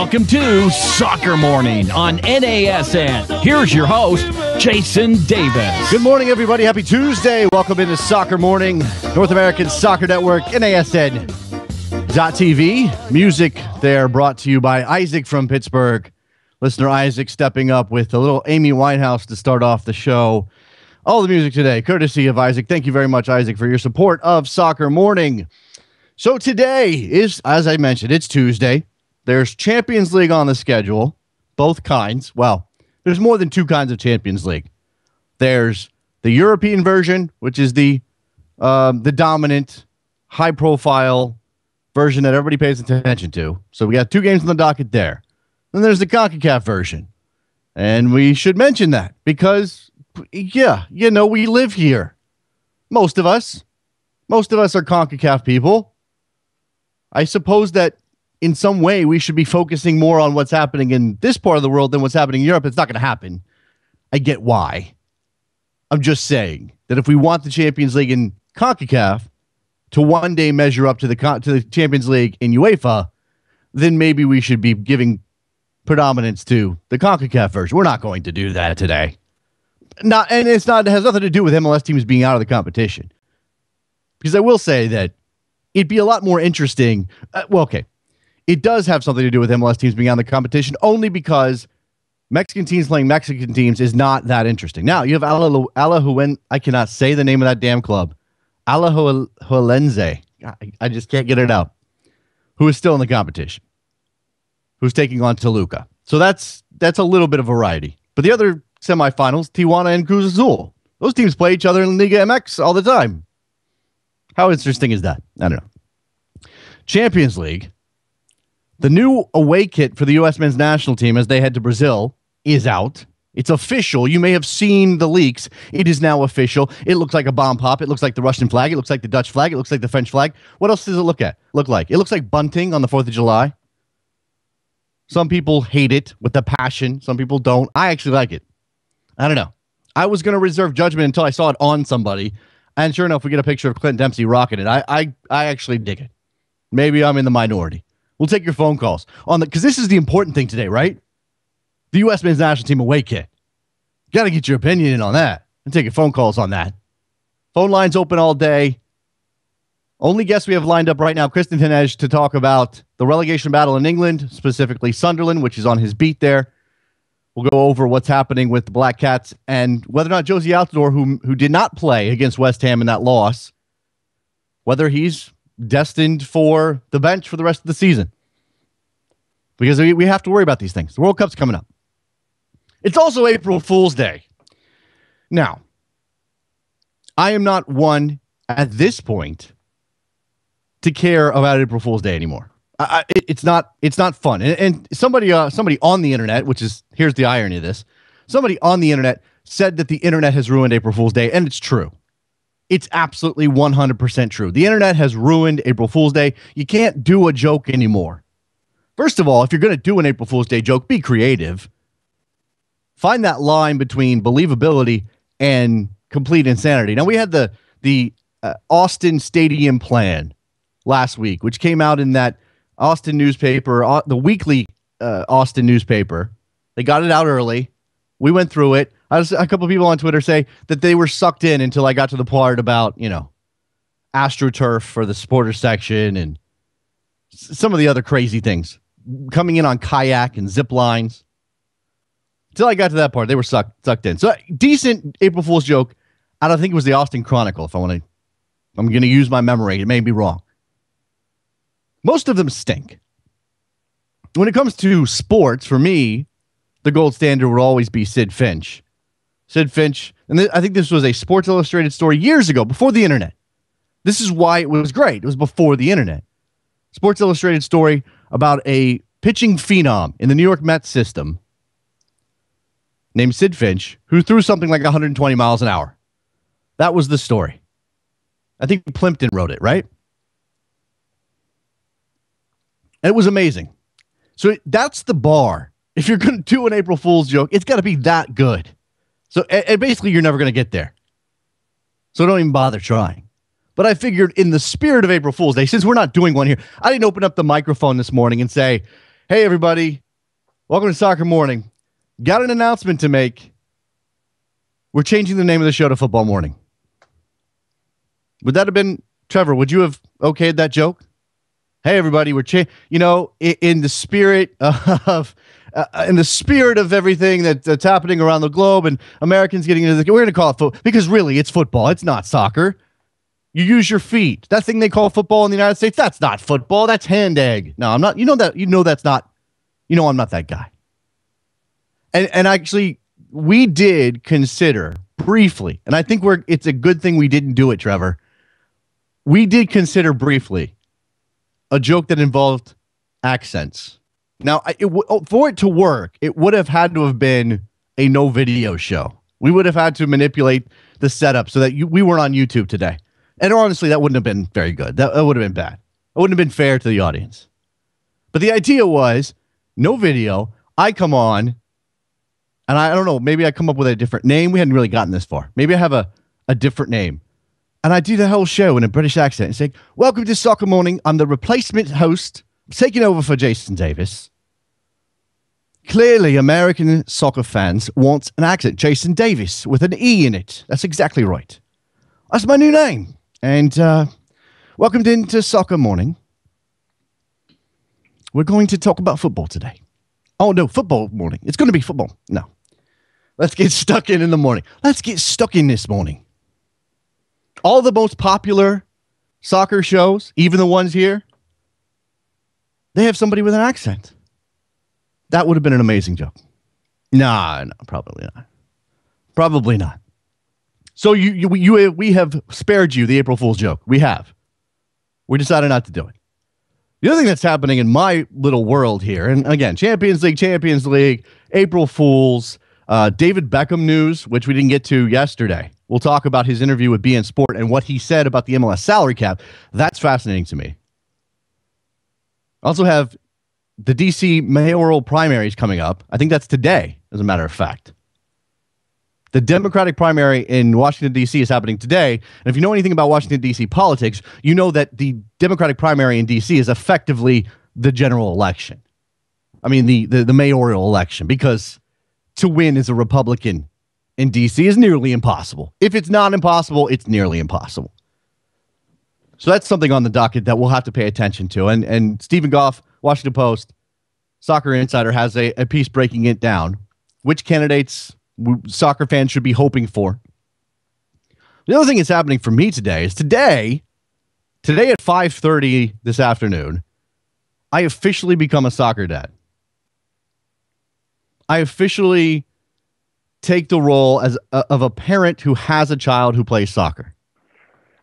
Welcome to Soccer Morning on NASN. Here's your host, Jason Davis. Good morning, everybody. Happy Tuesday. Welcome into Soccer Morning, North American Soccer Network, NASN.TV. Music there brought to you by Isaac from Pittsburgh. Listener Isaac stepping up with a little Amy Winehouse to start off the show. All the music today, courtesy of Isaac. Thank you very much, Isaac, for your support of Soccer Morning. So today is, as I mentioned, it's Tuesday. There's Champions League on the schedule, both kinds. Well, there's more than two kinds of Champions League. There's the European version, which is the dominant, high-profile version that everybody pays attention to. So we got two games on the docket there. Then there's the CONCACAF version. And we should mention that because, we live here. Most of us are CONCACAF people. I suppose that in some way we should be focusing more on what's happening in this part of the world than what's happening in Europe. It's not going to happen. I get why. I'm just saying that if we want the Champions League in CONCACAF to one day measure up to the Champions League in UEFA, then maybe we should be giving predominance to the CONCACAF version. We're not going to do that today. It has nothing to do with MLS teams being out of the competition. Because I will say that it'd be a lot more interesting. It does have something to do with MLS teams being out of the competition only because Mexican teams playing Mexican teams is not that interesting. Now, you have Alajuelense. I cannot say the name of that damn club. Alajuelense. I just can't get it out. Who is still in the competition. Who's taking on Toluca. So that's a little bit of variety. But the other semifinals, Tijuana and Cruz Azul. Those teams play each other in Liga MX all the time. How interesting is that? I don't know. Champions League. The new away kit for the U.S. men's national team as they head to Brazil is out. It's official. You may have seen the leaks. It is now official. It looks like a bomb pop. It looks like the Russian flag. It looks like the Dutch flag. It looks like the French flag. What else does it look like? It looks like bunting on the 4th of July. Some people hate it with the passion. Some people don't. I actually like it. I don't know. I was going to reserve judgment until I saw it on somebody. And sure enough, we get a picture of Clint Dempsey rocking it. I actually dig it. Maybe I'm in the minority. We'll take your phone calls on because this is the important thing today, right? The U.S. men's national team away kit. Got to get your opinion in on that and take your phone calls on that. Phone lines open all day. Only guests we have lined up right now, Kristen Tenej, to talk about the relegation battle in England, specifically Sunderland, which is on his beat there. We'll go over what's happening with the Black Cats and whether or not Josie Altidore, who did not play against West Ham in that loss, whether he's destined for the bench for the rest of the season. Because we have to worry about these things. The World Cup's coming up. It's also April Fool's Day. Now, I am not one at this point to care about April Fool's Day anymore. It's not fun. And somebody on the internet, which is, here's the irony of this, somebody on the internet said that the internet has ruined April Fool's Day, and it's true. It's absolutely 100% true. The internet has ruined April Fool's Day. You can't do a joke anymore. First of all, if you're going to do an April Fool's Day joke, be creative. Find that line between believability and complete insanity. Now, we had the Austin Stadium plan last week, which came out in that Austin newspaper, the weekly Austin newspaper. They got it out early. We went through it. A couple of people on Twitter say that they were sucked in until I got to the part about, AstroTurf for the supporters section and some of the other crazy things. Coming in on kayak and zip lines. Until I got to that part, they were sucked in. So decent April Fool's joke. I don't think it was the Austin Chronicle. I'm going to use my memory. It may be wrong. Most of them stink. When it comes to sports, for me, the gold standard would always be Sid Finch. Sid Finch, and I think this was a Sports Illustrated story years ago, before the internet. This is why it was great. It was before the internet. Sports Illustrated story about a pitching phenom in the New York Mets system named Sid Finch, who threw something like 120 miles an hour. That was the story. I think Plimpton wrote it, right? And it was amazing. So that's the bar. If you're going to do an April Fool's joke, it's got to be that good. So and basically, you're never going to get there. So don't even bother trying. But I figured in the spirit of April Fool's Day, since we're not doing one here, I didn't open up the microphone this morning and say, Hey, everybody. Welcome to Soccer Morning. Got an announcement to make. We're changing the name of the show to Football Morning. Would that have been, Trevor, would you have okayed that joke? Hey, everybody, we're in the spirit of everything that's happening around the globe and Americans getting into we're going to call it football because really it's football. It's not soccer. You use your feet. That thing they call football in the United States, that's not football. That's hand egg. No, I'm not. That's not. I'm not that guy. And actually, we did consider briefly, and I think it's a good thing we didn't do it, Trevor. We did consider briefly a joke that involved accents. Now, for it to work, it would have had to have been a no video show. We would have had to manipulate the setup so that we weren't on YouTube today. And honestly, that wouldn't have been very good. That would have been bad. It wouldn't have been fair to the audience. But the idea was no video. I come on, and I don't know, maybe I come up with a different name. We hadn't really gotten this far. Maybe I have a different name. And I do the whole show in a British accent and say, welcome to Soccer Morning. I'm the replacement host, taking over for Jason Davis. Clearly, American soccer fans want an accent. Jason Davis with an E in it. That's exactly right. That's my new name. And welcome into Soccer Morning. We're going to talk about football today. Oh, no, football morning. It's going to be football. No. Let's get stuck in the morning. Let's get stuck in this morning. All the most popular soccer shows, even the ones here, they have somebody with an accent. That would have been an amazing joke. No, probably not. Probably not. So we have spared you the April Fool's joke. We have. We decided not to do it. The other thing that's happening in my little world here, and again, Champions League, April Fools, David Beckham news, which we didn't get to yesterday. We'll talk about his interview with BN Sport and what he said about the MLS salary cap. That's fascinating to me. Also have the DC mayoral primaries coming up. I think that's today, as a matter of fact. The Democratic primary in Washington, D.C. is happening today. And if you know anything about Washington, D.C. politics, you know that the Democratic primary in D.C. is effectively the general election. I mean, the mayoral election, because to win as a Republican in D.C. is nearly impossible. If it's not impossible, it's nearly impossible. So that's something on the docket that we'll have to pay attention to. And Stephen Goff, Washington Post, Soccer Insider, has a piece breaking it down. Which candidates soccer fans should be hoping for. The other thing that's happening for me today is today at 5:30 this afternoon, I officially become a soccer dad. I officially take the role of a parent who has a child who plays soccer.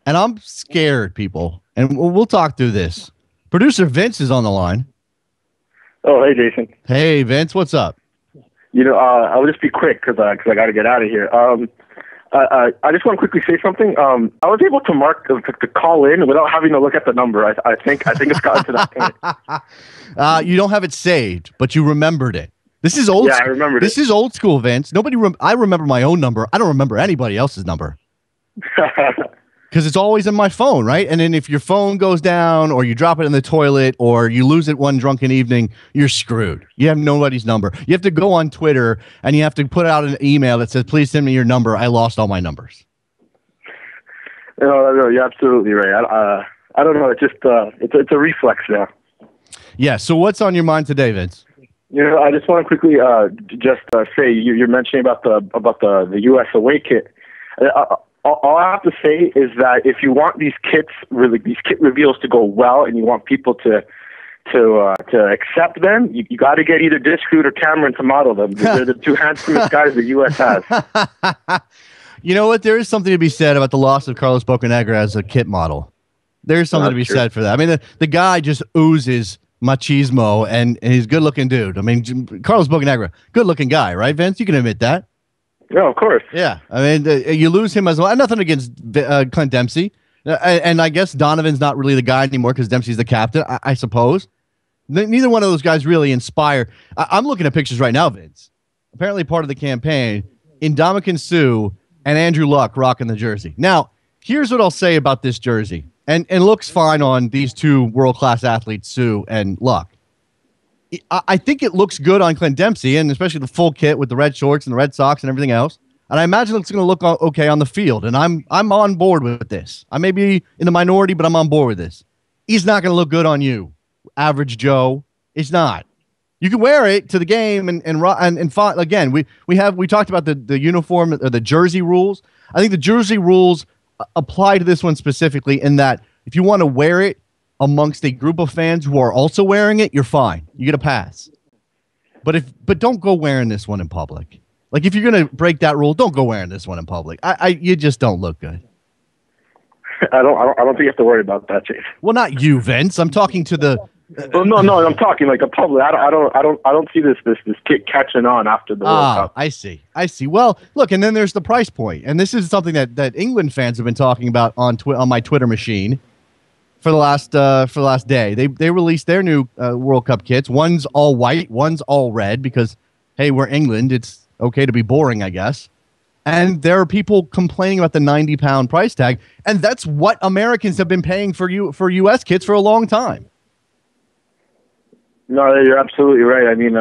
And I'm scared, people. And we'll talk through this. Producer Vince is on the line. Oh, hey, Jason. Hey, Vince, what's up? I'll just be quick because I got to get out of here. I just want to quickly say something. I was able to mark to call in without having to look at the number. I think it's gotten to that point. You don't have it saved, but you remembered it. This is old. Yeah, I remembered This is old school, Vince. I remember my own number. I don't remember anybody else's number. Because it's always in my phone, right? And then if your phone goes down or you drop it in the toilet or you lose it one drunken evening, you're screwed. You have nobody's number. You have to go on Twitter and you have to put out an email that says, please send me your number. I lost all my numbers. No, you're absolutely right. I don't know. It's just it's a reflex now. Yeah. So what's on your mind today, Vince? I just want to quickly say you're mentioning about the U.S. away kit. All I have to say is that if you want these kit reveals to go well, and you want people to accept them, you got to get either Discoot or Cameron to model them. They're the two handsomest guys the U.S. has. You know what? There is something to be said about the loss of Carlos Bocanegra as a kit model. There's something to be said for that. I mean, the guy just oozes machismo, and he's a good-looking dude. I mean, Carlos Bocanegra, good-looking guy, right, Vince? You can admit that. Yeah, of course. Yeah, I mean, you lose him as well. Nothing against Clint Dempsey, and I guess Donovan's not really the guy anymore because Dempsey's the captain, I suppose. Neither one of those guys really inspire. I'm looking at pictures right now, Vince. Apparently part of the campaign, Ndamukong Suh and Andrew Luck rocking the jersey. Now, here's what I'll say about this jersey, and looks fine on these two world-class athletes, Suh and Luck. I think it looks good on Clint Dempsey, and especially the full kit with the red shorts and the Red Sox and everything else. And I imagine it's going to look okay on the field. And I'm on board with this. I may be in the minority, but I'm on board with this. He's not going to look good on you, average Joe. It's not. You can wear it to the game and again, we talked about the uniform or the jersey rules. I think the jersey rules apply to this one specifically in that if you want to wear it amongst a group of fans who are also wearing it, you're fine. You get a pass. But don't go wearing this one in public. Like if you're going to break that rule, don't go wearing this one in public. You just don't look good. I don't think you have to worry about that, Chase. Well, not you, Vince. I'm talking to the. Well, no, I'm talking like a public. I don't see this kid catching on after the World Cup. I see. Well, look, and then there's the price point, and this is something that England fans have been talking about on my Twitter machine for the last day. They released their new World Cup kits. One's all white, one's all red because hey, we're England. It's okay to be boring, I guess. And there are people complaining about the 90-pound price tag, and that's what Americans have been paying for U.S. kits for a long time. No, you're absolutely right. I mean,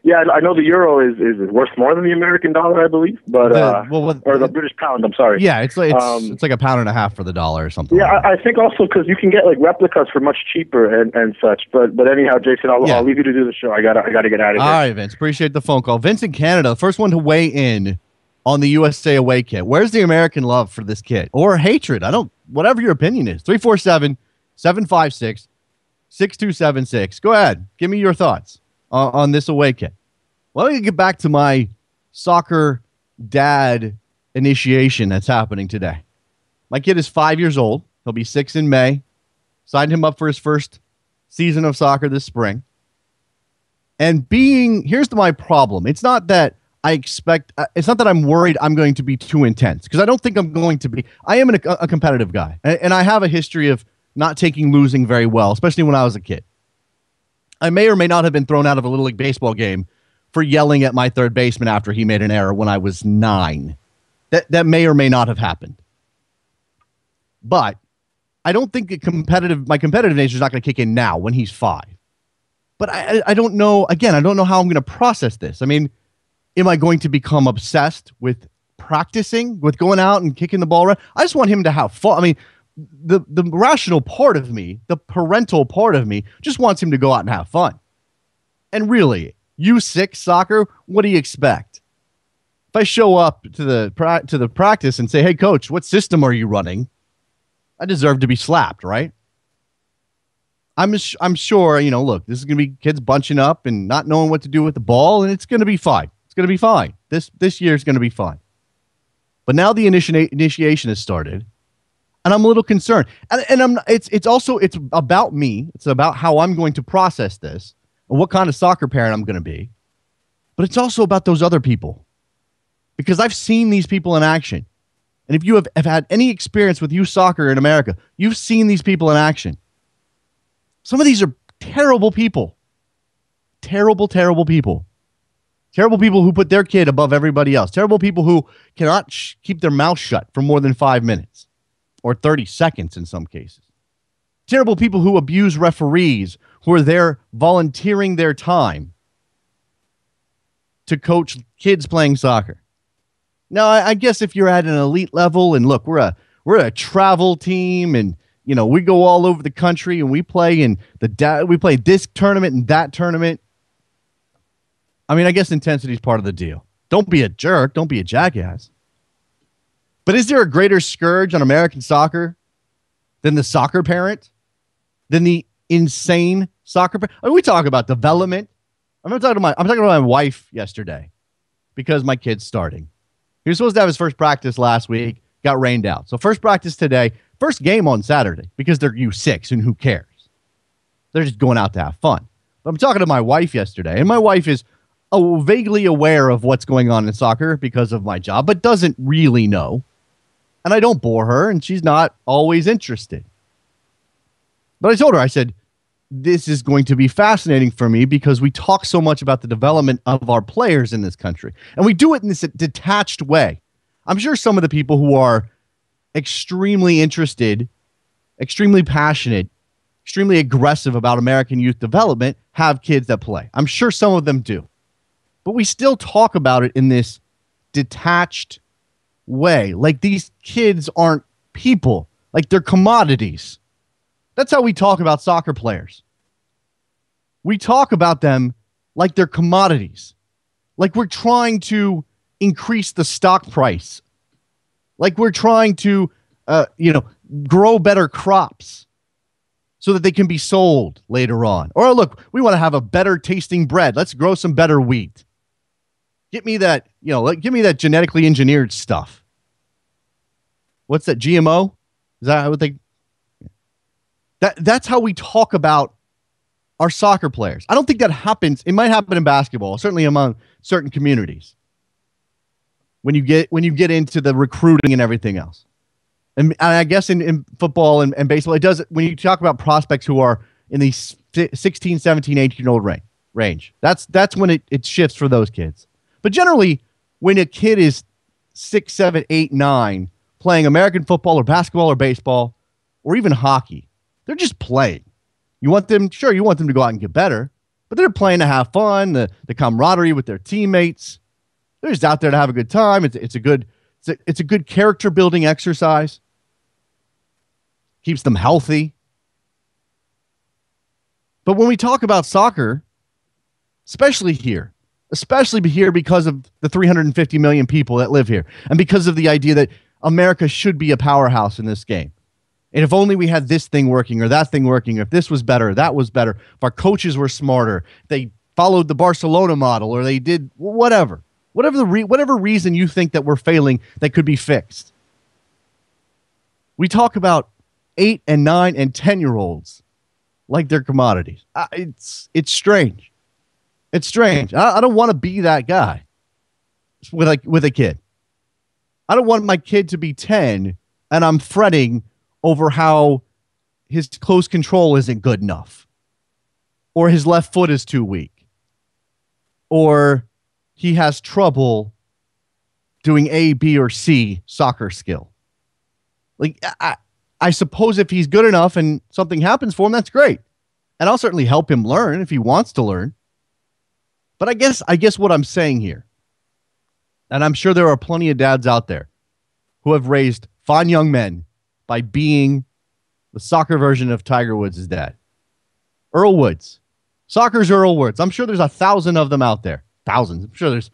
yeah, I know the euro is worth more than the American dollar, I believe, but or the British pound. I'm sorry. Yeah, it's like a pound and a half for the dollar or something. Yeah, like I think also because you can get like replicas for much cheaper and such. But anyhow, Jason, I'll leave you to do the show. I gotta get out of here. All right, Vince. Appreciate the phone call. Vince in Canada, the first one to weigh in on the USA away kit. Where's the American love for this kit or hatred? Whatever your opinion is. 347-756-6276. Go ahead. Give me your thoughts on this away kit. Well, let me get back to my soccer dad initiation that's happening today. My kid is 5 years old. He'll be 6 in May. Signed him up for his first season of soccer this spring. And here's my problem. It's not that it's not that I'm worried I'm going to be too intense, because I don't think I'm going to be. I am a competitive guy, and I have a history of not taking losing very well, especially when I was a kid. I may or may not have been thrown out of a Little League baseball game for yelling at my third baseman after he made an error when I was 9. That may or may not have happened. But I don't think my competitive nature is not going to kick in now when he's 5. But I don't know. Again, I don't know how I'm going to process this. I mean, am I going to become obsessed with practicing, with going out and kicking the ball around? I just want him to have fun. I mean, the rational part of me, the parental part of me, just wants him to go out and have fun. And really, U6 soccer, what do you expect? If I show up to the practice and say, "Hey, coach, what system are you running?" I deserve to be slapped, right? I'm sure, look, this is going to be kids bunching up and not knowing what to do with the ball, and it's going to be fine. It's going to be fine. This year is going to be fine. But now the initiation has started, and I'm a little concerned. And it's about me. It's about how I'm going to process this and what kind of soccer parent I'm going to be. But it's also about those other people, because I've seen these people in action. And if you have had any experience with youth soccer in America, you've seen these people in action. Some of these are terrible people. Terrible, terrible people. Terrible people who put their kid above everybody else. Terrible people who cannot keep their mouth shut for more than 5 minutes or 30 seconds in some cases. Terrible people who abuse referees who are there volunteering their time to coach kids playing soccer. Now, I guess if you're at an elite level and look, we're a travel team and we go all over the country and we play we play this tournament and that tournament. I mean, I guess intensity is part of the deal. Don't be a jerk. Don't be a jackass. But is there a greater scourge on American soccer than the soccer parent? Than the insane soccer parent? I mean, we talk about development. I'm talking to my wife yesterday because my kid's starting. He was supposed to have his first practice last week. Got rained out. So first practice today. First game on Saturday because they're U6 and who cares? They're just going out to have fun. But I'm talking to my wife yesterday, and my wife is vaguely aware of what's going on in soccer because of my job, but doesn't really know. And I don't bore her, and she's not always interested. But I told her, I said, this is going to be fascinating for me because we talk so much about the development of our players in this country. And we do it in this detached way. I'm sure some of the people who are extremely interested, extremely passionate extremely aggressive about American youth development have kids that play. I'm sure some of them do. But we still talk about it in this detached way. Like these kids aren't people. Like they're commodities. That's how we talk about soccer players. We talk about them like they're commodities. Like we're trying to increase the stock price. Like we're trying to, grow better crops so that they can be sold later on. Or look, we want to have a better tasting bread. Let's grow some better wheat. Give me that, give me that genetically engineered stuff. What's that, GMO? Is that what they... That's how we talk about our soccer players. I don't think that happens. It might happen in basketball, certainly among certain communities. When you get into the recruiting and everything else. And I guess in football and baseball, it does. When you talk about prospects who are in the 16, 17, 18-year-old range, that's when it shifts for those kids. But generally, when a kid is 6, 7, 8, 9, playing American football or basketball or baseball or even hockey, they're just playing. You want them to go out and get better, but they're playing to have fun, the camaraderie with their teammates. They're just out there to have a good time. It's a good character building exercise. Keeps them healthy. But when we talk about soccer, especially here because of the 350 million people that live here, and because of the idea that America should be a powerhouse in this game. And if only we had this thing working or that thing working, if this was better, that was better, if our coaches were smarter, they followed the Barcelona model, or they did whatever reason you think that we're failing that could be fixed. We talk about 8 and 9 and 10-year-olds like they're commodities. It's strange. It's strange. I don't want to be that guy with a kid. I don't want my kid to be 10 and I'm fretting over how his close control isn't good enough, or his left foot is too weak, or he has trouble doing A, B, or C soccer skill. Like, I suppose if he's good enough and something happens for him, that's great. And I'll certainly help him learn if he wants to learn. But I guess what I'm saying here, and I'm sure there are plenty of dads out there who have raised fine young men by being the soccer version of Tiger Woods' dad. Earl Woods. Soccer's Earl Woods. I'm sure there's 1,000 of them out there. Thousands. I'm sure there's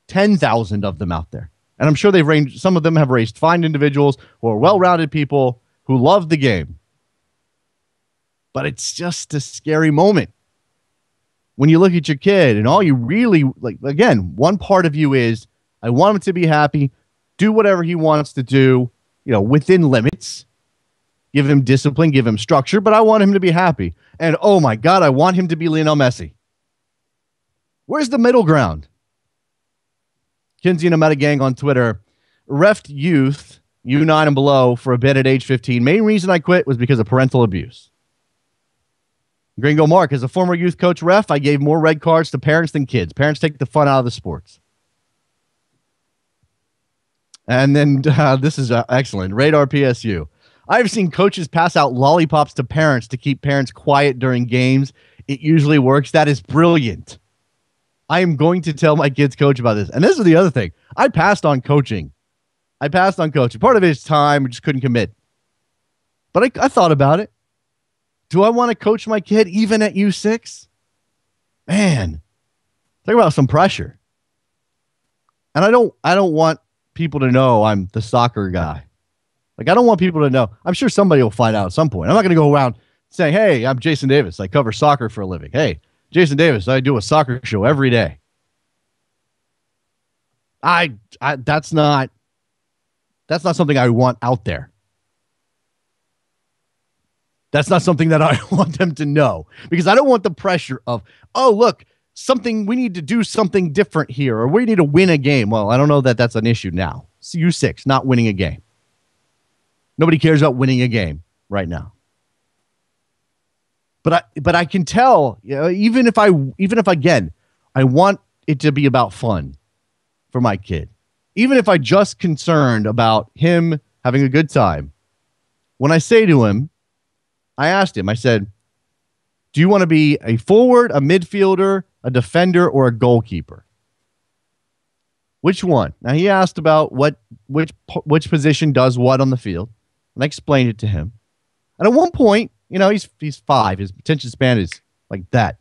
10,000 of them out there. And I'm sure some of them have raised fine individuals who are well-rounded people who love the game. But it's just a scary moment when you look at your kid and all you really, like, again, one part of you is, I want him to be happy, do whatever he wants to do, within limits, give him discipline, give him structure, but I want him to be happy. And oh my God, I want him to be Lionel Messi. Where's the middle ground? Kinsey and Ameta Gang on Twitter, refed youth, U9 and below, for a bit at age 15. Main reason I quit was because of parental abuse. Gringo Mark, as a former youth coach ref, I gave more red cards to parents than kids. Parents take the fun out of the sports. And then this is excellent. Radar PSU. I've seen coaches pass out lollipops to parents to keep parents quiet during games. It usually works. That is brilliant. I am going to tell my kids' coach about this. And this is the other thing. I passed on coaching. Part of it is time. I just couldn't commit. But I thought about it. Do I want to coach my kid even at U6? Man, talk about some pressure. And I don't want people to know I'm the soccer guy. Like, I don't want people to know. I'm sure somebody will find out at some point. I'm not going to go around saying, hey, I'm Jason Davis. I cover soccer for a living. Hey, Jason Davis, I do a soccer show every day. That's not something I want out there. That's not something that I want them to know, because I don't want the pressure of, oh, look, we need to do something different here, or we need to win a game. Well, I don't know that that's an issue now. It's U6, not winning a game. Nobody cares about winning a game right now. But I can tell, even if again, I want it to be about fun for my kid. Even if I just concerned about him having a good time. When I say to him, I asked him, I said, do you want to be a forward, a midfielder, a defender, or a goalkeeper? Which one? Now, he asked about which position does what on the field, and I explained it to him. And at one point, he's 5. His attention span is like that.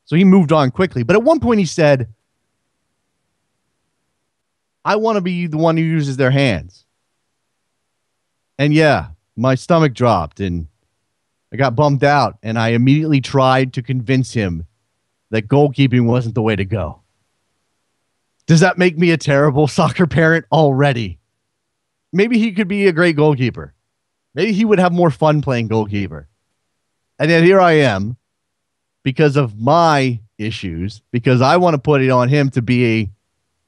So he moved on quickly. But at one point he said, I want to be the one who uses their hands. And yeah, my stomach dropped and I got bummed out. And I immediately tried to convince him that goalkeeping wasn't the way to go. Does that make me a terrible soccer parent already? Maybe he could be a great goalkeeper. Maybe he would have more fun playing goalkeeper. And yet here I am, because of my issues, because I want to put it on him to be a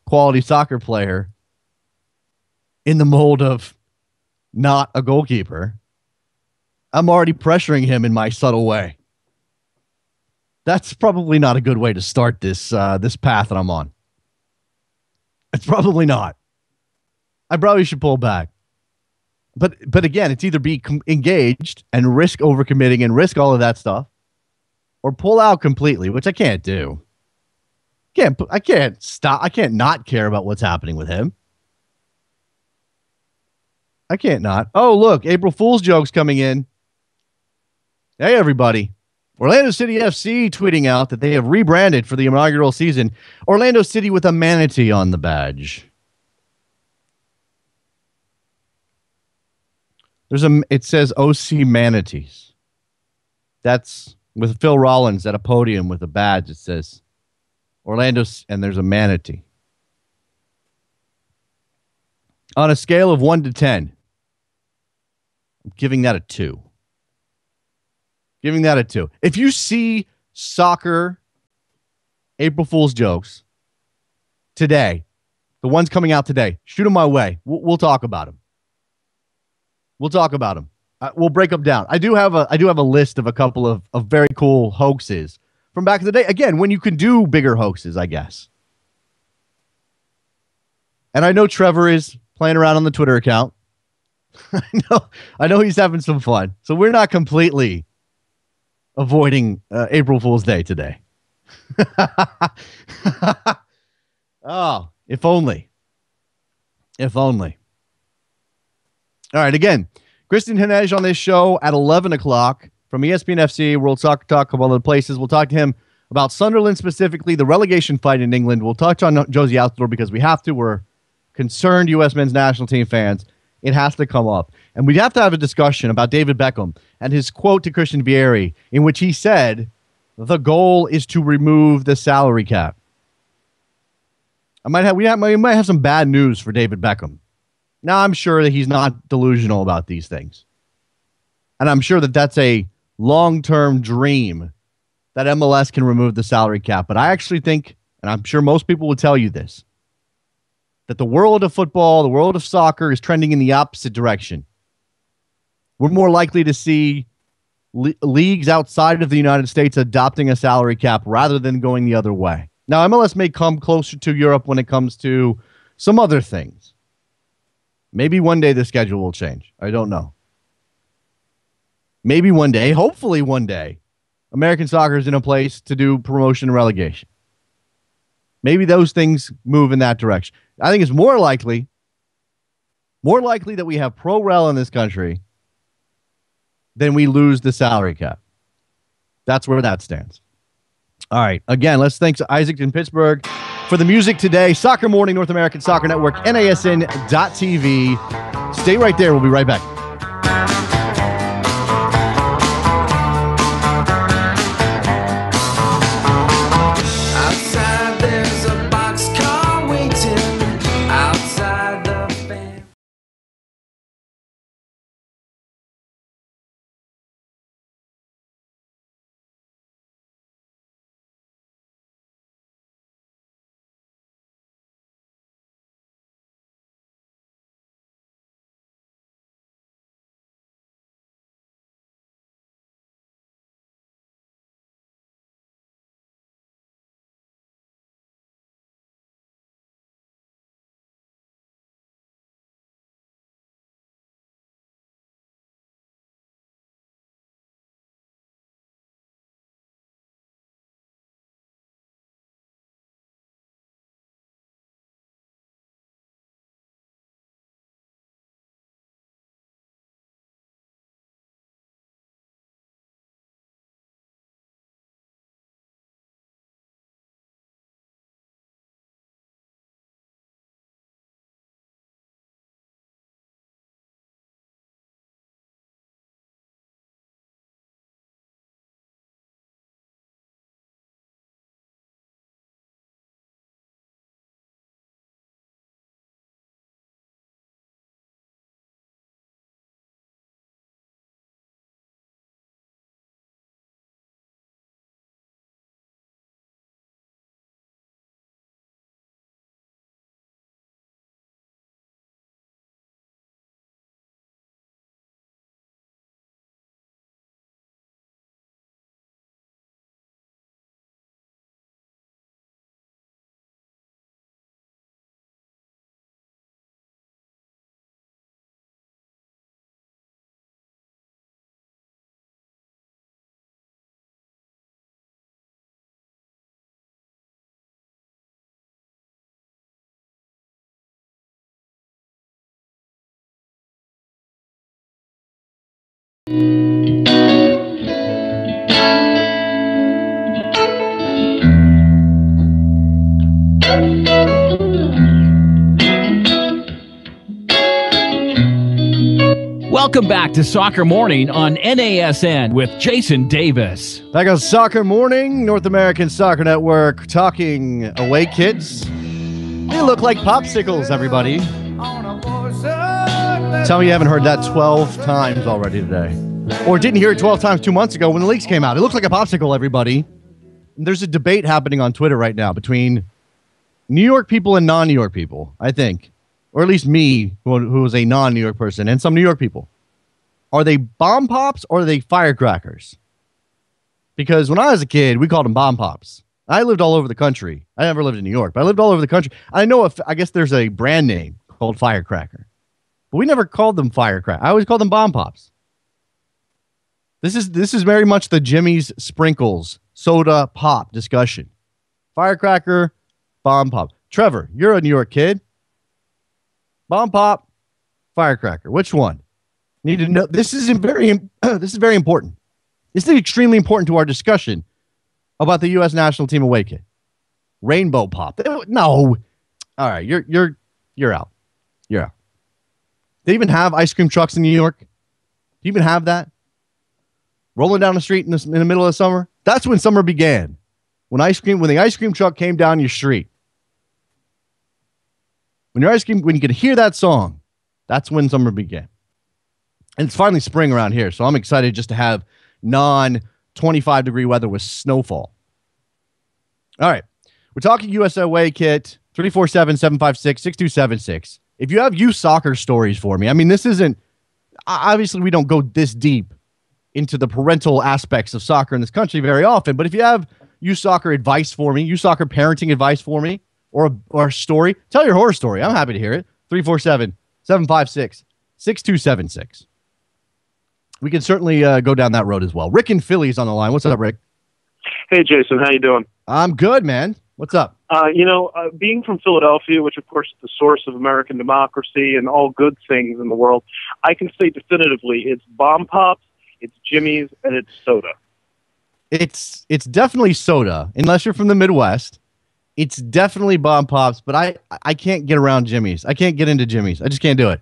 quality soccer player in the mold of not a goalkeeper. I'm already pressuring him in my subtle way. That's probably not a good way to start this path that I'm on. It's probably not. I probably should pull back. But again, it's either be engaged and risk overcommitting and risk all of that stuff, or pull out completely, which I can't do. I can't stop. I can't not care about what's happening with him. I can't not. Oh, look, April Fool's jokes coming in. Hey, everybody. Orlando City FC tweeting out that they have rebranded for the inaugural season Orlando City with a manatee on the badge. It says OC Manatees. That's with Phil Rollins at a podium with a badge. It says Orlando, and there's a manatee. On a scale of 1 to 10, I'm giving that a 2. Giving that a 2. If you see soccer April Fool's jokes today, the ones coming out today, shoot them my way. We'll talk about them. We'll talk about them. We'll break them down. I do have a list of a couple of very cool hoaxes from back in the day. Again, when you can do bigger hoaxes, I guess. And I know Trevor is playing around on the Twitter account. I know he's having some fun. So we're not completely avoiding April Fool's Day today. Oh, if only. If only. All right, again, Kristen Hinej on this show at 11 o'clock from ESPN FC, World Soccer Talk, a couple other places. We'll talk to him about Sunderland specifically, the relegation fight in England. We'll touch on Josie Altidore because we have to. We're concerned U.S. men's national team fans. It has to come up. And we have to have a discussion about David Beckham and his quote to Christian Vieri, in which he said, the goal is to remove the salary cap. We might have some bad news for David Beckham. Now, I'm sure that he's not delusional about these things. And I'm sure that that's a long-term dream that MLS can remove the salary cap. But I actually think, and I'm sure most people will tell you this, that the world of football, the world of soccer is trending in the opposite direction. We're more likely to see leagues outside of the United States adopting a salary cap rather than going the other way. Now, MLS may come closer to Europe when it comes to some other things. Maybe one day the schedule will change. I don't know. Maybe one day, hopefully one day, American soccer is in a place to do promotion and relegation. Maybe those things move in that direction. I think it's more likely that we have pro-rel in this country than we lose the salary cap. That's where that stands. All right. Again, let's thank Isaac in Pittsburgh for the music today. Soccer Morning, North American Soccer Network, NASN.TV. Stay right there. We'll be right back. Welcome back to Soccer Morning on NASN with Jason Davis. Back on Soccer Morning, North American Soccer Network, talking away kits. They look like popsicles, everybody. Tell me you haven't heard that 12 times already today. Or didn't hear it 12 times 2 months ago when the leaks came out. It looks like a popsicle, everybody. There's a debate happening on Twitter right now between New York people and non-New York people, I think. Or at least me, who is a non-New York person, and some New York people. Are they bomb pops or are they firecrackers? Because when I was a kid, we called them bomb pops. I lived all over the country. I never lived in New York, but I lived all over the country. I guess there's a brand name called firecracker. But we never called them firecracker. I always called them bomb pops. This is very much the Jimmy's Sprinkles soda pop discussion. Firecracker, bomb pop. Trevor, you're a New York kid. Bomb pop, firecracker. Which one? Need to know. This is very important. This is extremely important to our discussion about the U.S. national team away kit. Rainbow pop. No. All right, you're out. You're out. They even have ice cream trucks in New York. Do you even have that? Rolling down the street in the middle of summer. That's when summer began. When the ice cream truck came down your street. When you could hear that song, that's when summer began. And it's finally spring around here, so I'm excited just to have non-25 degree weather with snowfall. All right. We're talking US away kit, 347-756-6276. If you have youth soccer stories for me, I mean, this isn't, obviously we don't go this deep into the parental aspects of soccer in this country very often, but if you have youth soccer advice for me, youth soccer parenting advice for me, or a story, tell your horror story. I'm happy to hear it. 347-756-6276. We can certainly go down that road as well. Rick in Philly is on the line. What's up, Rick? Hey, Jason. How you doing? I'm good, man. What's up? Being from Philadelphia, which, of course, is the source of American democracy and all good things in the world, I can say definitively it's bomb pops, it's Jimmy's, and it's soda. It's definitely soda, unless you're from the Midwest. It's definitely bomb pops, but I can't get around Jimmy's. I can't get into Jimmy's. I just can't do it.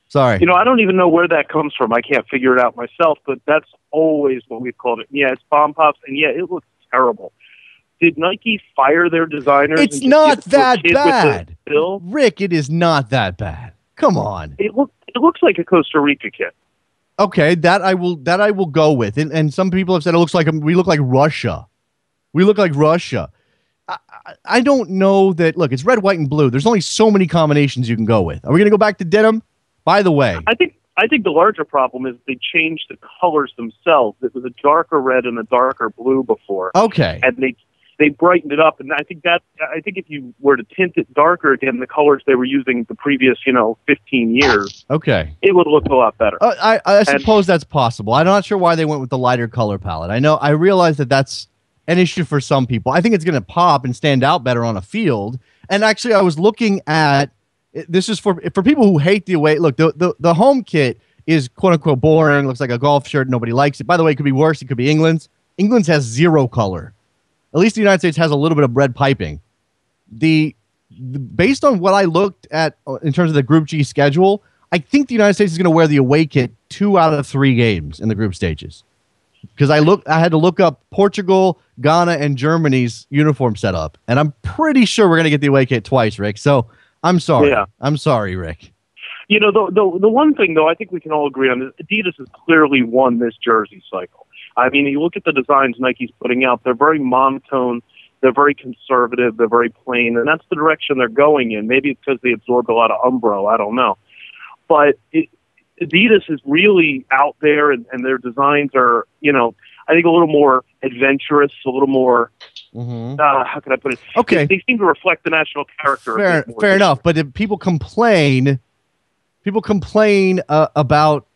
Sorry. I don't even know where that comes from. I can't figure it out myself, but that's always what we've called it. Yeah, it's bomb pops, and yeah, it looks terrible. Did Nike fire their designers? It's not that bad. Rick, it is not that bad. Come on. It looks like a Costa Rica kit. Okay, that I will go with. And some people have said we look like Russia. We look like Russia. I don't know that. Look, it's red, white, and blue. There's only so many combinations you can go with. Are we going to go back to denim? By the way, I think the larger problem is they changed the colors themselves. It was a darker red and a darker blue before. Okay, and they brightened it up. And I think if you were to tint it darker again, the colors they were using the previous 15 years, okay, it would look a lot better. I suppose that's possible. I'm not sure why they went with the lighter color palette. I realize that's an issue for some people. I think it's going to pop and stand out better on a field. And actually, I was looking at this is for people who hate the away. Look, the home kit is quote unquote boring. Looks like a golf shirt. Nobody likes it. By the way, it could be worse. It could be England's. England's has zero color. At least the United States has a little bit of red piping. Based on what I looked at in terms of the Group G schedule, I think the United States is going to wear the away kit 2 out of 3 games in the group stages. Because I had to look up Portugal, Ghana, and Germany's uniform setup, and I'm pretty sure we're going to get the away kit twice, Rick. So I'm sorry. Yeah. I'm sorry, Rick. The one thing, though, I think we can all agree on is Adidas has clearly won this jersey cycle. I mean, you look at the designs Nike's putting out, they're very monotone, they're very conservative, they're very plain, and that's the direction they're going in. Maybe it's because they absorbed a lot of Umbro, I don't know. But Adidas is really out there, and their designs are, I think a little more adventurous, a little more, how can I put it? Okay. They seem to reflect the national character. Fair enough, but if people complain about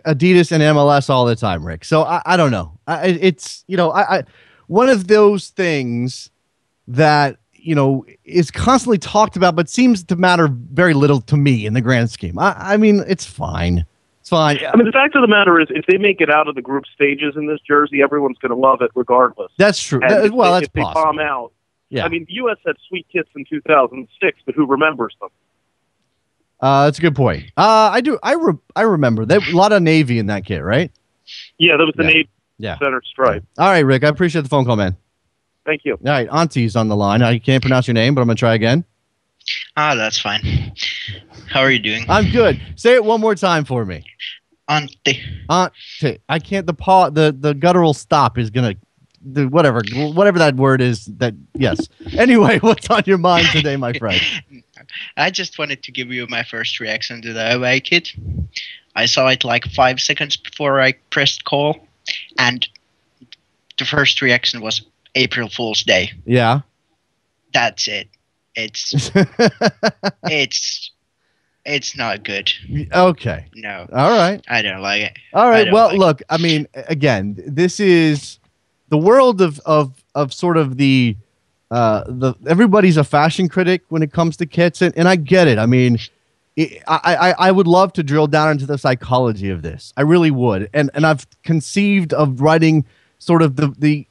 Adidas and MLS all the time, Rick. So I don't know. It's one of those things that is constantly talked about, but seems to matter very little to me in the grand scheme. I mean, it's fine. It's fine. I mean, the fact of the matter is, if they make it out of the group stages in this jersey, everyone's going to love it regardless. That's true. And That's if they possible. bomb out, Yeah. I mean, the U.S. had sweet kits in 2006, but who remembers them? That's a good point. I do. I remember. There a lot of Navy in that kit, right? Yeah, that was the Navy Yeah. center stripe. All right, Rick. I appreciate the phone call, man. Thank you. All right, Auntie's on the line. I can't pronounce your name, but I'm going to try again. That's fine. How are you doing? I'm good. Say it one more time for me. Auntie. Auntie. I can't. The guttural stop is going to, whatever that word is. That yes. Anyway, what's on your mind today, my friend? I just wanted to give you my first reaction to the away kit. I saw it like 5 seconds before I pressed call, and the first reaction was April Fool's Day. Yeah. That's it. It's it's not good. Okay. No. All right. I don't like it. All right. Well, look. I mean, again, this is the world of sort of the everybody's a fashion critic when it comes to kits, and I get it. I mean, I would love to drill down into the psychology of this. I really would, and I've conceived of writing sort of the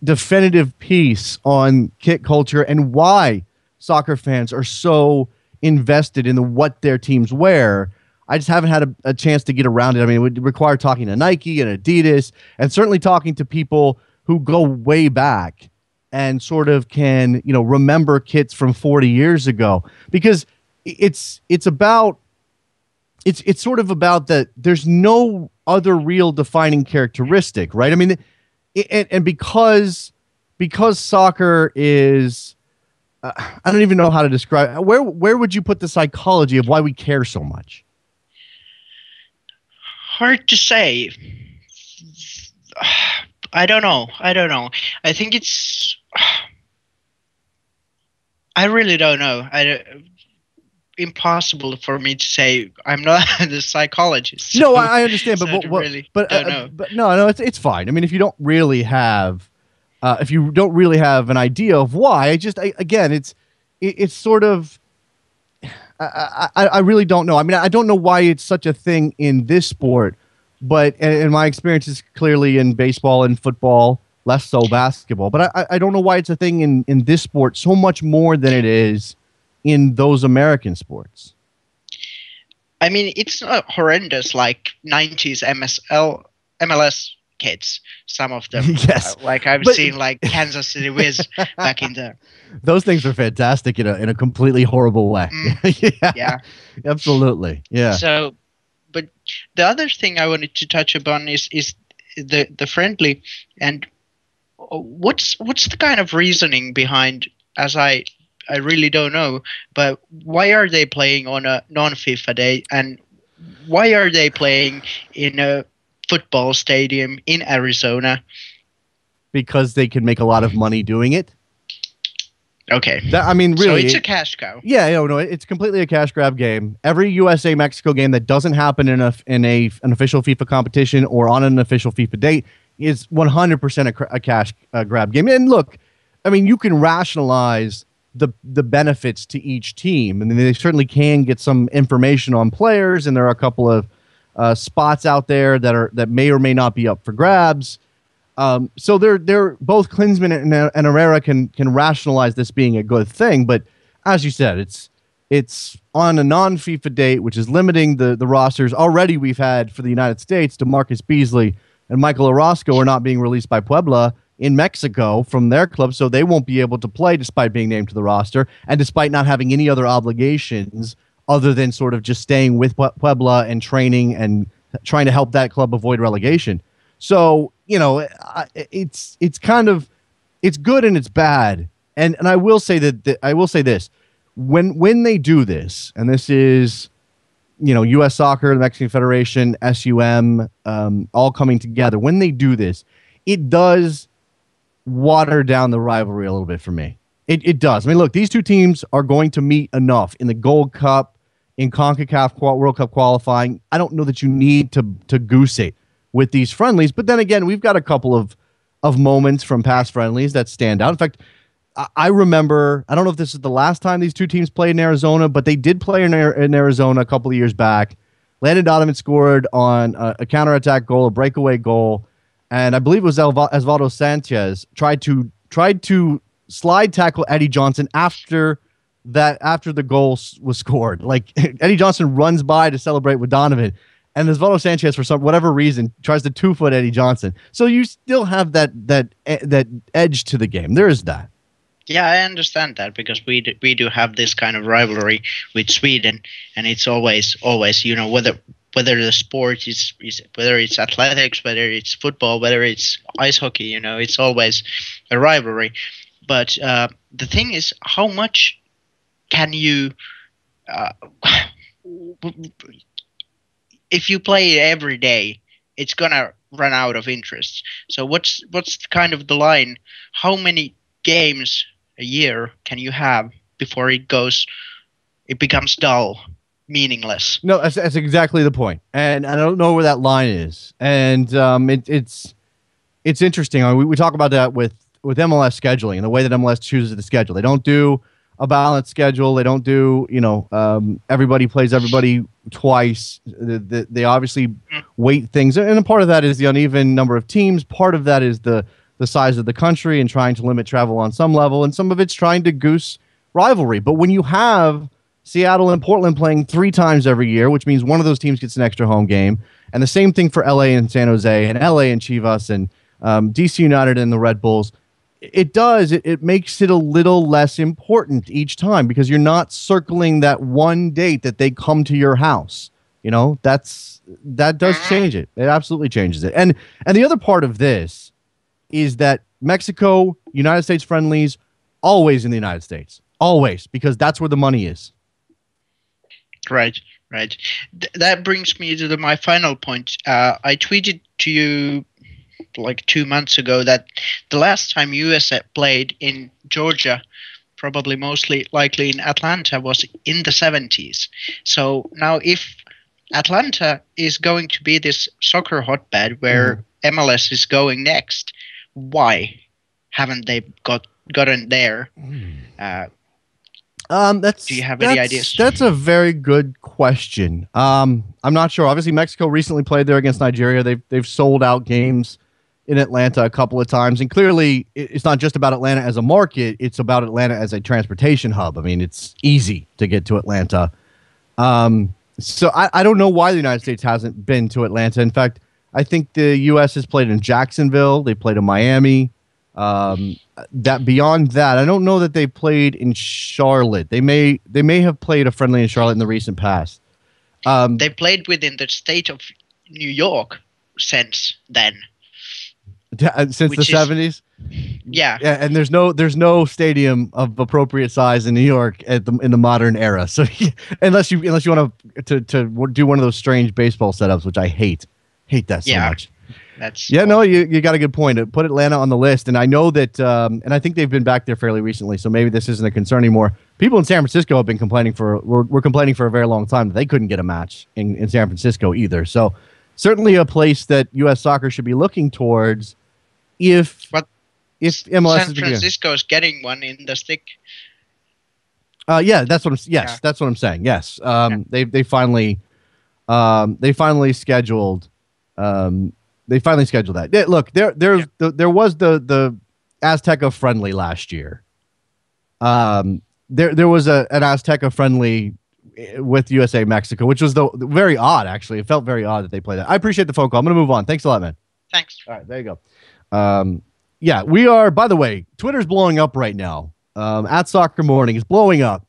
definitive piece on kit culture and why soccer fans are so invested in what their teams wear. I just haven't had a chance to get around it. I mean, it would require talking to Nike and Adidas, and certainly talking to people who go way back and sort of can, remember kits from 40 years ago, because it's sort of about that. There's no other real defining characteristic, right? I mean, and because soccer is, I don't even know how to describe. Where would you put the psychology of why we care so much? Hard to say. I don't know. I think it's. I really don't know. Impossible for me to say. I'm not the psychologist. So, no, I understand, but no, it's fine. I mean, if you don't really have an idea of why, again, it's sort of. I really don't know. I mean, I don't know why it's such a thing in this sport, but in my experience is clearly in baseball and football, less so basketball. But I don't know why it's a thing in this sport so much more than it is in those American sports. I mean, it's not horrendous like 90s MLS kids. Some of them, yes, I've seen like Kansas City Wiz back in there. Those things are fantastic in a completely horrible way. Yeah, absolutely. Yeah. So, but the other thing I wanted to touch upon is the friendly, and what's the kind of reasoning behind, as I really don't know, but why are they playing on a non-FIFA day, and why are they playing in a football stadium in Arizona? Because they can make a lot of money doing it. Okay. I mean, really, so it's a cash cow. Yeah, no, it's completely a cash grab game. Every USA Mexico game that doesn't happen in an official FIFA competition or on an official FIFA date is 100% a cash grab game. And look, I mean, you can rationalize the benefits to each team. I mean, they certainly can get some information on players, and there are a couple of spots out there that may or may not be up for grabs. So they're both Klinsmann and Herrera can rationalize this being a good thing. But as you said, it's on a non-FIFA date, which is limiting the rosters. Already we've had for the United States, DeMarcus Beasley and Michael Orozco are not being released by Puebla in Mexico from their club, so they won't be able to play despite being named to the roster and despite not having any other obligations other than sort of just staying with Puebla and training and trying to help that club avoid relegation. So, it's kind of, it's good and it's bad. And I will say this, when they do this, and this is, U.S. Soccer, the Mexican Federation, SUM, all coming together, when they do this, it does water down the rivalry a little bit for me. It does. I mean, look, these two teams are going to meet enough in the Gold Cup, in CONCACAF World Cup qualifying. I don't know that you need to goose it with these friendlies. But then again, we've got a couple of moments from past friendlies that stand out. In fact, I remember, I don't know if this is the last time these two teams played in Arizona, but they did play in Arizona a couple of years back, Landon Donovan scored on a counterattack goal, a breakaway goal, and I believe it was Osvaldo Sanchez tried to slide tackle Eddie Johnson after the goal was scored. Like Eddie Johnson runs by to celebrate with Donovan, and Osvaldo Sanchez, for whatever reason, tries to 2-foot Eddie Johnson. So you still have that edge to the game. There is that. Yeah, I understand that because we do have this kind of rivalry with Sweden, and it's always whether the sport is whether it's athletics, whether it's football, whether it's ice hockey, it's always a rivalry. But the thing is, how much can you if you play every day, it's gonna run out of interest. So what's kind of the line? How many games a year can you have before it becomes dull, meaningless? No, that's exactly the point. And I don't know where that line is. And it's interesting. We talk about that with MLS scheduling and the way that MLS chooses to schedule. They don't do a balanced schedule. They don't do, everybody plays everybody twice. They obviously weight things. And a part of that is the uneven number of teams. Part of that is the size of the country and trying to limit travel on some level. And some of it's trying to goose rivalry. But when you have Seattle and Portland playing 3 times every year, which means one of those teams gets an extra home game, and the same thing for LA and San Jose and LA and Chivas and DC United and the Red Bulls, it makes it a little less important each time because you're not circling that one date that they come to your house. That does change it. It absolutely changes it. And the other part of this is that Mexico, United States friendlies, always in the United States. Always, because that's where the money is. Right. That brings me to my final point. I tweeted to you like 2 months ago that the last time USA played in Georgia, probably mostly likely in Atlanta, was in the 70s. So now if Atlanta is going to be this soccer hotbed where MLS is going next, why haven't they gotten there? Do you have any ideas? That's a very good question. I'm not sure. Obviously, Mexico recently played there against Nigeria. They've sold out games in Atlanta a couple of times, and clearly it's not just about Atlanta as a market. It's about Atlanta as a transportation hub. I mean, it's easy to get to Atlanta. So I don't know why the United States hasn't been to Atlanta. In fact, I think the U.S. has played in Jacksonville. They played in Miami. That beyond that, I don't know that they played in Charlotte. They may have played a friendly in Charlotte in the recent past. They played within the state of New York since then. Since the 70s? Yeah. And there's no stadium of appropriate size in New York in the modern era. So unless you want to do one of those strange baseball setups, which I hate that so much. No, you got a good point. Put Atlanta on the list, and I know that, and I think they've been back there fairly recently, so maybe this isn't a concern anymore. People in San Francisco have been complaining were complaining for a very long time that they couldn't get a match in San Francisco either. So certainly a place that U.S. soccer should be looking towards. If MLS San Francisco is getting one in the stick. That's what I'm saying. Yes, they finally scheduled. They finally scheduled that. Look, there was the Azteca friendly last year. There was an Azteca friendly with USA Mexico, which was very odd. Actually, it felt very odd that they played that. I appreciate the phone call. I'm going to move on. Thanks a lot, man. Thanks. All right, there you go. We are. By the way, Twitter's blowing up right now. At Soccer Morning is blowing up.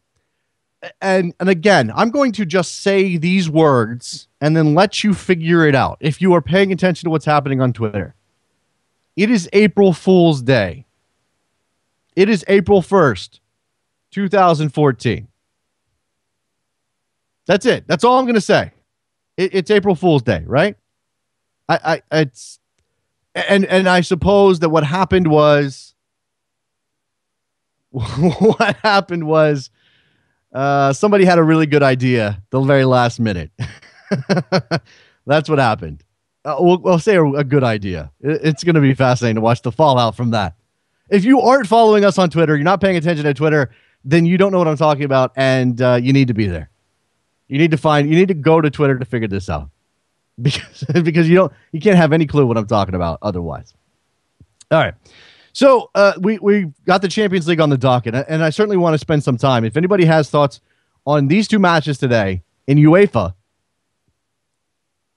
And again, I'm going to just say these words and then let you figure it out if you are paying attention to what's happening on Twitter. It is April Fool's Day. It is April 1st, 2014. That's it. That's all I'm going to say. It's April Fool's Day, right? And I suppose that what happened was somebody had a really good idea the very last minute. That's what happened. We'll say a good idea. It's going to be fascinating to watch the fallout from that. If you aren't following us on Twitter, you're not paying attention to Twitter, then you don't know what I'm talking about, and you need to be there. You need to go to Twitter to figure this out. Because you can't have any clue what I'm talking about otherwise. All right. So we got the Champions League on the docket, and I certainly want to spend some time. If anybody has thoughts on these two matches today in UEFA,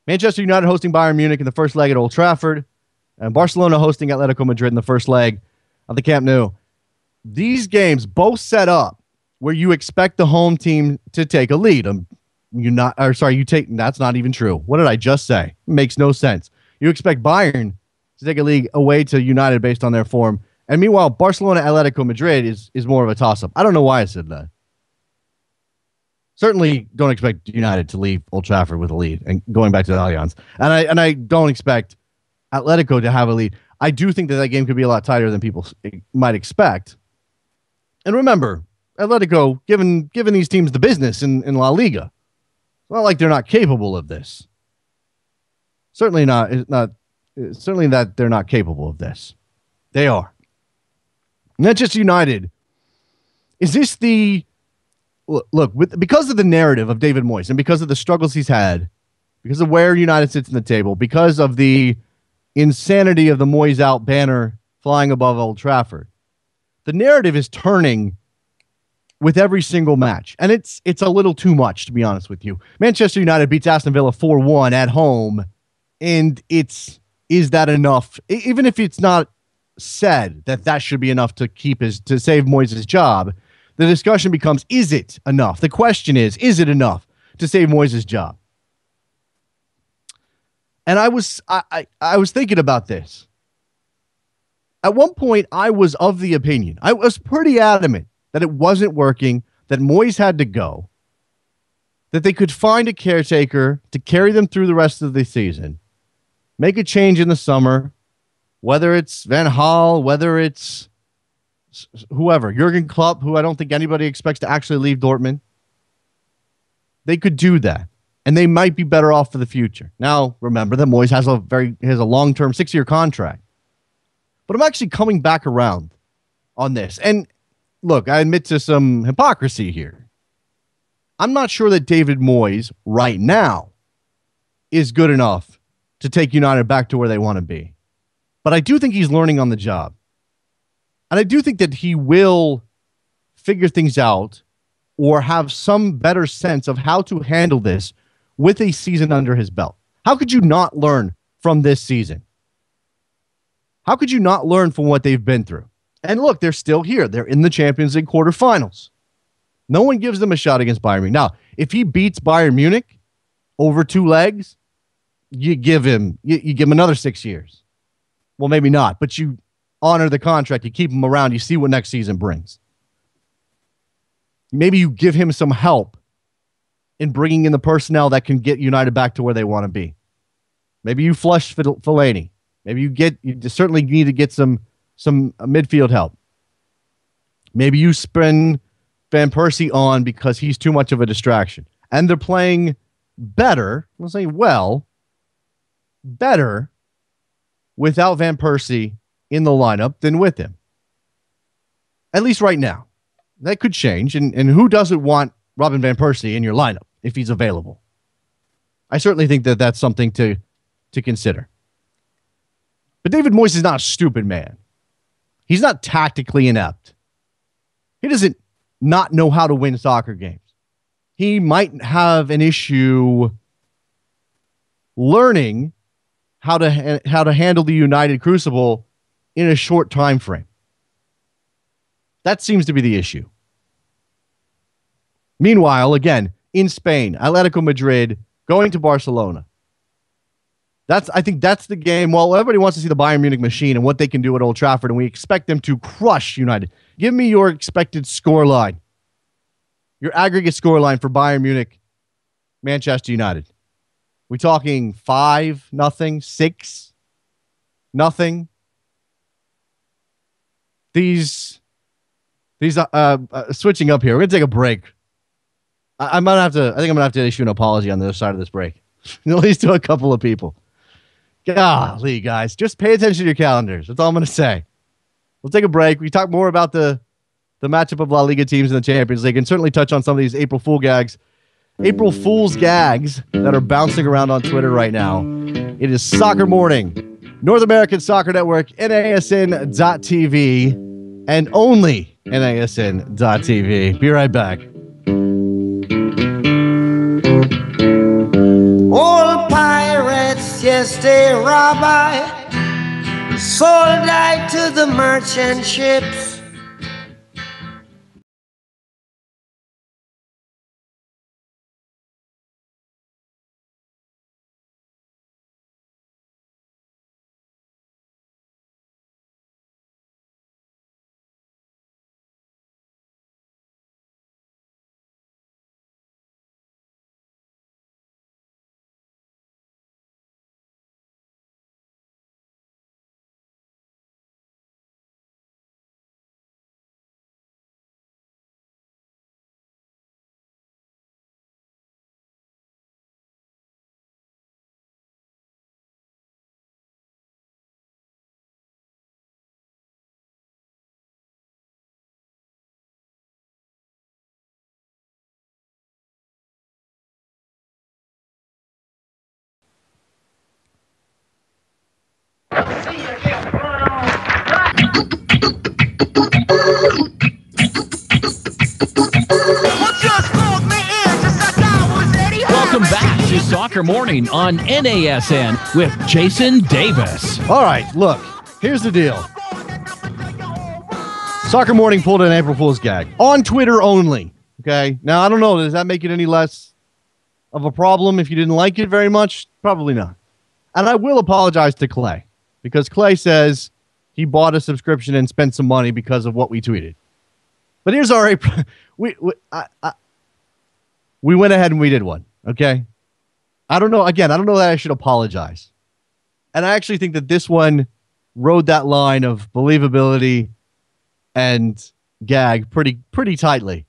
Manchester United hosting Bayern Munich in the first leg at Old Trafford, and Barcelona hosting Atletico Madrid in the first leg of the Camp Nou. These games both set up where you expect the home team to take a lead. That's not even true. What did I just say? It makes no sense. You expect Bayern to take a lead away to United based on their form. And meanwhile, Barcelona Atletico Madrid is more of a toss-up. I don't know why I said that. Certainly don't expect United to leave Old Trafford with a lead and going back to the Allianz. And I don't expect Atletico to have a lead. I do think that game could be a lot tighter than people might expect. And remember, Atletico given these teams the business in La Liga. It's not like they're not capable of this. Certainly that they're not capable of this. They are. Manchester United. Is this the look because of the narrative of David Moyes and because of the struggles he's had, because of where United sits in the table, because of the insanity of the Moyes out banner flying above Old Trafford, the narrative is turning with every single match. And it's a little too much, to be honest with you. Manchester United beats Aston Villa 4-1 at home. And is that enough? Even if it's not said that should be enough to save Moyes' job, the discussion becomes, is it enough? The question is it enough to save Moyes' job? And I was thinking about this. At one point, I was of the opinion, I was pretty adamant that it wasn't working, that Moyes had to go, that they could find a caretaker to carry them through the rest of the season, make a change in the summer, whether it's Van Gaal, whether it's whoever, Jurgen Klopp, who I don't think anybody expects to actually leave Dortmund. They could do that, and they might be better off for the future. Now, remember that Moyes has a long-term 6-year contract. But I'm actually coming back around on this. And look, I admit to some hypocrisy here. I'm not sure that David Moyes right now is good enough to take United back to where they want to be. But I do think he's learning on the job. And I do think that he will figure things out or have some better sense of how to handle this with a season under his belt. How could you not learn from this season? How could you not learn from what they've been through? And look, they're still here. They're in the Champions League quarterfinals. No one gives them a shot against Bayern Munich. Now, if he beats Bayern Munich over 2 legs, you give him another 6 years. Well, maybe not, but you honor the contract. You keep him around. You see what next season brings. Maybe you give him some help in bringing in the personnel that can get United back to where they want to be. Maybe you flush Fellaini. Maybe you certainly need to get some midfield help. Maybe you spin Van Persie on because he's too much of a distraction. And they're playing better, let's say better without Van Persie in the lineup than with him. At least right now. That could change. And who doesn't want Robin Van Persie in your lineup if he's available? I certainly think that that's something to consider. But David Moyes is not a stupid man. He's not tactically inept. He doesn't not know how to win soccer games. He might have an issue learning how to handle the United Crucible in a short time frame. That seems to be the issue. Meanwhile, again, in Spain, Atletico Madrid going to Barcelona. I think that's the game. Well, everybody wants to see the Bayern Munich machine and what they can do at Old Trafford, and we expect them to crush United. Give me your expected scoreline. Your aggregate scoreline for Bayern Munich, Manchester United. We talking 5-0, 6-0? These switching up here. We're gonna take a break. I think I'm gonna have to issue an apology on the other side of this break, at least to a couple of people. Golly, guys, just pay attention to your calendars. That's all I'm gonna say. We'll take a break. We talk more about the matchup of La Liga teams in the Champions League, and certainly touch on some of these April Fool gags April Fool's gags that are bouncing around on Twitter right now. It is Soccer Morning, North American Soccer Network, NASN.TV, and only NASN.TV. Be right back. All pirates, yes, they rob I, sold I to the merchant ships. Welcome back to Soccer Morning on NASN with Jason Davis. All right, look, here's the deal. Soccer Morning pulled an April Fool's gag on Twitter only. Okay, now I don't know. Does that make it any less of a problem if you didn't like it very much? Probably not. And I will apologize to Clay because Clay says he bought a subscription and spent some money because of what we tweeted. But here's our April. We went ahead and we did one. Okay. I don't know. Again, I don't know that I should apologize. And I actually think that this one rode that line of believability and gag pretty tightly.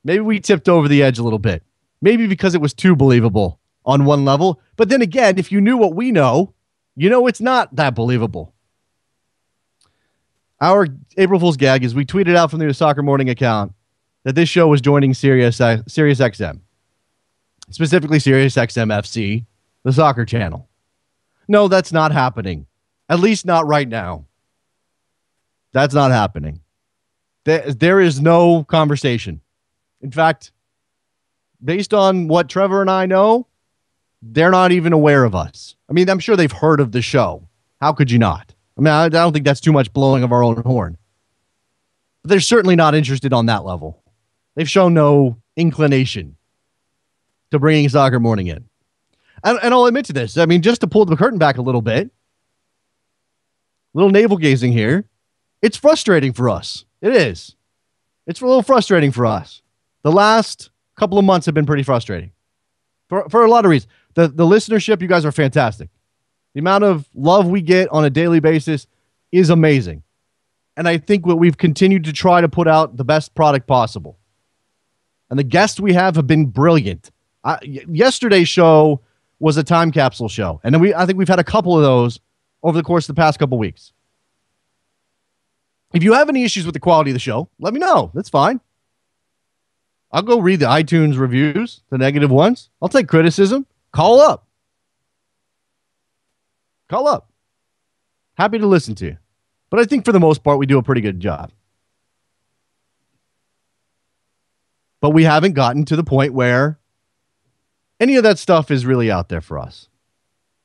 Maybe we tipped over the edge a little bit. Maybe because it was too believable on one level. But then again, if you knew what we know, you know it's not that believable. Our April Fool's gag is we tweeted out from the Soccer Morning account that this show was joining Sirius XM. Specifically Sirius XM FC, the soccer channel. No, that's not happening. At least not right now. That's not happening. There is no conversation. In fact, based on what Trevor and I know, they're not even aware of us. I mean, I'm sure they've heard of the show. How could you not? I mean, I don't think that's too much blowing of our own horn. But they're certainly not interested on that level. They've shown no inclination to bringing Soccer Morning in. And I'll admit to this. I mean, just to pull the curtain back a little bit, little navel gazing here, it's frustrating for us. It is. It's a little frustrating for us. The last couple of months have been pretty frustrating for a lot of reasons. The listenership, you guys are fantastic. The amount of love we get on a daily basis is amazing. And I think what we've continued to try to put out the best product possible. And the guests we have been brilliant. Yesterday's show was a time capsule show. And then I think we've had a couple of those over the course of the past couple of weeks. If you have any issues with the quality of the show, let me know. That's fine. I'll go read the iTunes reviews, the negative ones. I'll take criticism. Call up. Call up. Happy to listen to you. But I think for the most part, we do a pretty good job. But we haven't gotten to the point where any of that stuff is really out there for us.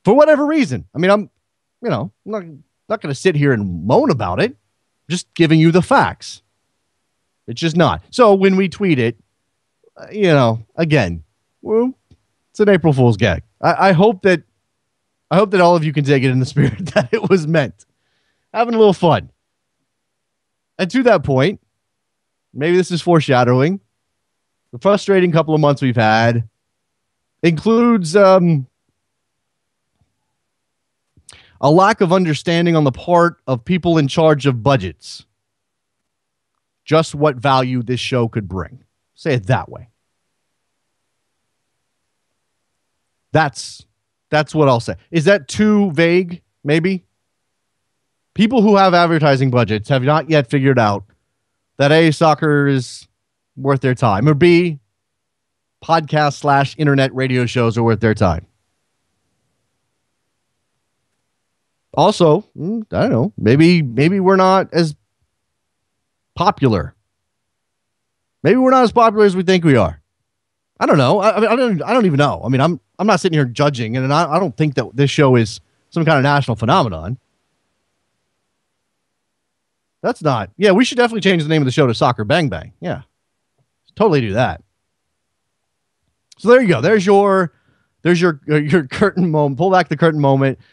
For whatever reason. I mean, I'm not going to sit here and moan about it. Just giving you the facts. It's just not. So when we tweet it, again, well, it's an April Fool's gag. I hope that all of you can take it in the spirit that it was meant. Having a little fun. And to that point, maybe this is foreshadowing. The frustrating couple of months we've had includes a lack of understanding on the part of people in charge of budgets. Just what value this show could bring. Say it that way. That's what I'll say. Is that too vague? Maybe. People who have advertising budgets have not yet figured out that A, soccer is worth their time, or B, podcast / internet radio shows are worth their time. Also, I don't know, maybe we're not as popular. Maybe we're not as popular as we think we are. I don't know. I don't even know. I mean, I'm not sitting here judging, and I don't think that this show is some kind of national phenomenon. That's not. Yeah, we should definitely change the name of the show to Soccer Bang Bang. Yeah, totally do that. So there you go. There's your curtain moment. Pull back the curtain moment /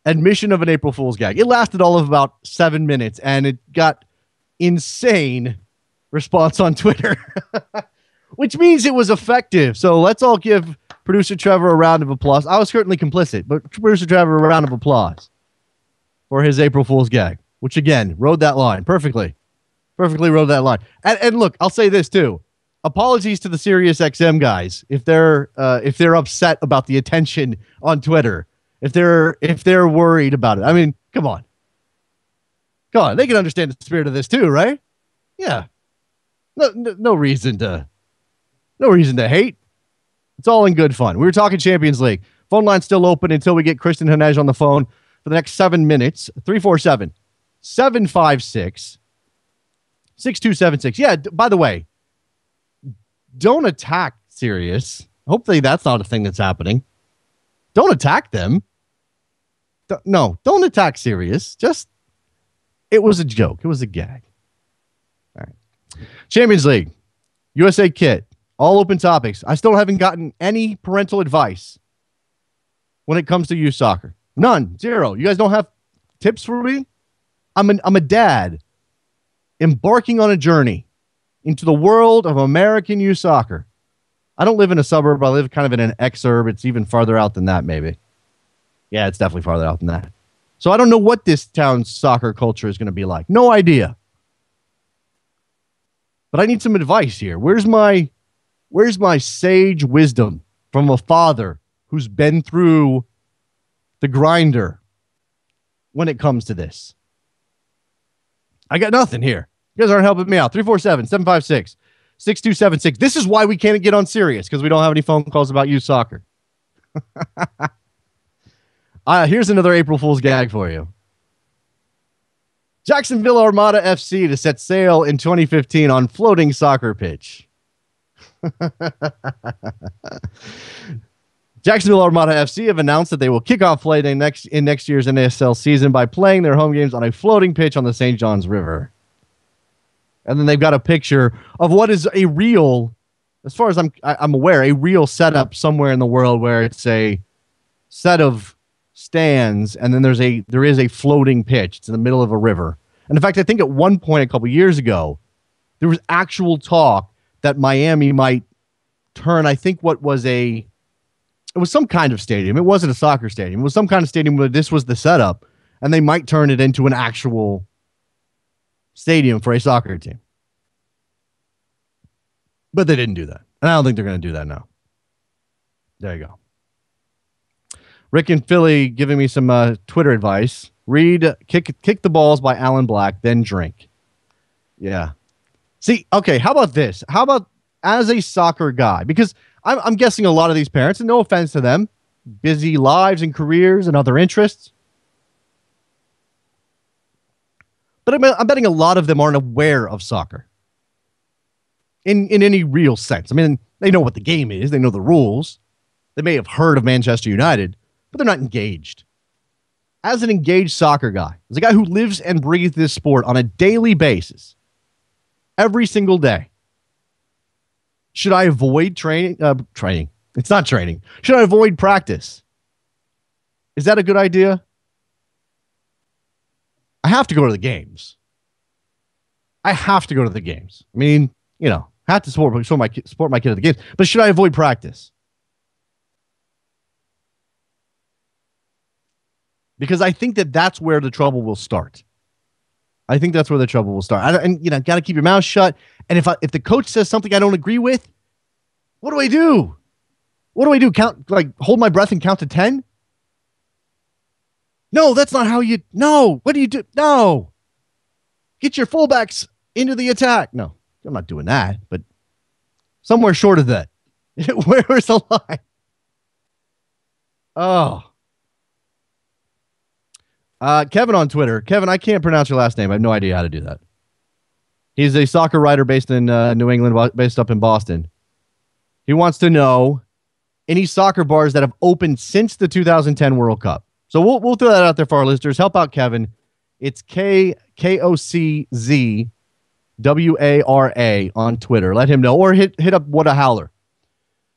admission of an April Fool's gag. It lasted all of about 7 minutes, and it got insane response on Twitter, which means it was effective. So let's all give producer Trevor a round of applause. I was certainly complicit, but producer Trevor, a round of applause for his April Fool's gag, which again rode that line perfectly rode that line. And look, I'll say this too. Apologies to the Sirius XM guys if they're upset about the attention on Twitter. If they're worried about it. I mean, come on. They can understand the spirit of this too, right? Yeah. No reason to hate. It's all in good fun. We were talking Champions League. Phone line's still open until we get Kristen Hanej on the phone for the next 7 minutes. 347-756-6276. Yeah, by the way, don't attack Sirius. Hopefully that's not a thing that's happening. Don't attack them. Don't attack Sirius. It was a joke. It was a gag. All right. Champions League, USA kit, all open topics. I still haven't gotten any parental advice when it comes to youth soccer. None. Zero. You guys don't have tips for me? I'm a dad embarking on a journey into the world of American youth soccer. I don't live in a suburb. I live kind of in an exurb. It's even farther out than that, maybe. Yeah, it's definitely farther out than that. So I don't know what this town's soccer culture is going to be like. No idea. But I need some advice here. Where's my sage wisdom from a father who's been through the grinder when it comes to this? I got nothing here. You guys aren't helping me out. 347-756-6276. This is why we can't get on Sirius, because we don't have any phone calls about youth soccer. Here's another April Fool's gag for you. Jacksonville Armada FC to set sail in 2015 on floating soccer pitch. Jacksonville Armada FC have announced that they will kick off play in next year's NASL season by playing their home games on a floating pitch on the St. Johns River. And then they've got a picture of what is a real, as far as I'm aware, a real setup somewhere in the world where it's a set of stands and then there is a floating pitch. It's in the middle of a river. And in fact, I think at one point a couple years ago, there was actual talk that Miami might turn, I think it was some kind of stadium. It wasn't a soccer stadium. It was some kind of stadium where this was the setup, and they might turn it into an actual stadium for a soccer team. But they didn't do that. And I don't think they're going to do that now. There you go. Rick in Philly giving me some Twitter advice. Read Kick the Balls by Alan Black, then drink. Yeah. See, okay, how about this? How about as a soccer guy? Because I'm guessing a lot of these parents, and no offense to them, busy lives and careers and other interests. But I'm betting a lot of them aren't aware of soccer in any real sense. I mean, they know what the game is. They know the rules. They may have heard of Manchester United, but they're not engaged. As an engaged soccer guy, as a guy who lives and breathes this sport on a daily basis, every single day, should I avoid training? It's not training. Should I avoid practice? Is that a good idea? I have to go to the games. I mean, have to support my kid at the games. But should I avoid practice? Because I think that's where the trouble will start. Got to keep your mouth shut. And if the coach says something I don't agree with, what do I do? Hold my breath and count to 10? No, that's not how you. No, what do you do? No, get your fullbacks into the attack. No, I'm not doing that. But Somewhere short of that. Where's the line? Oh. Kevin on Twitter. Kevin, I can't pronounce your last name. I have no idea how to do that. He's a soccer writer based in New England, based up in Boston. He wants to know any soccer bars that have opened since the 2010 World Cup. So we'll throw that out there for our listeners. Help out Kevin. It's KOCZWARA on Twitter. Let him know, or hit up What a Howler,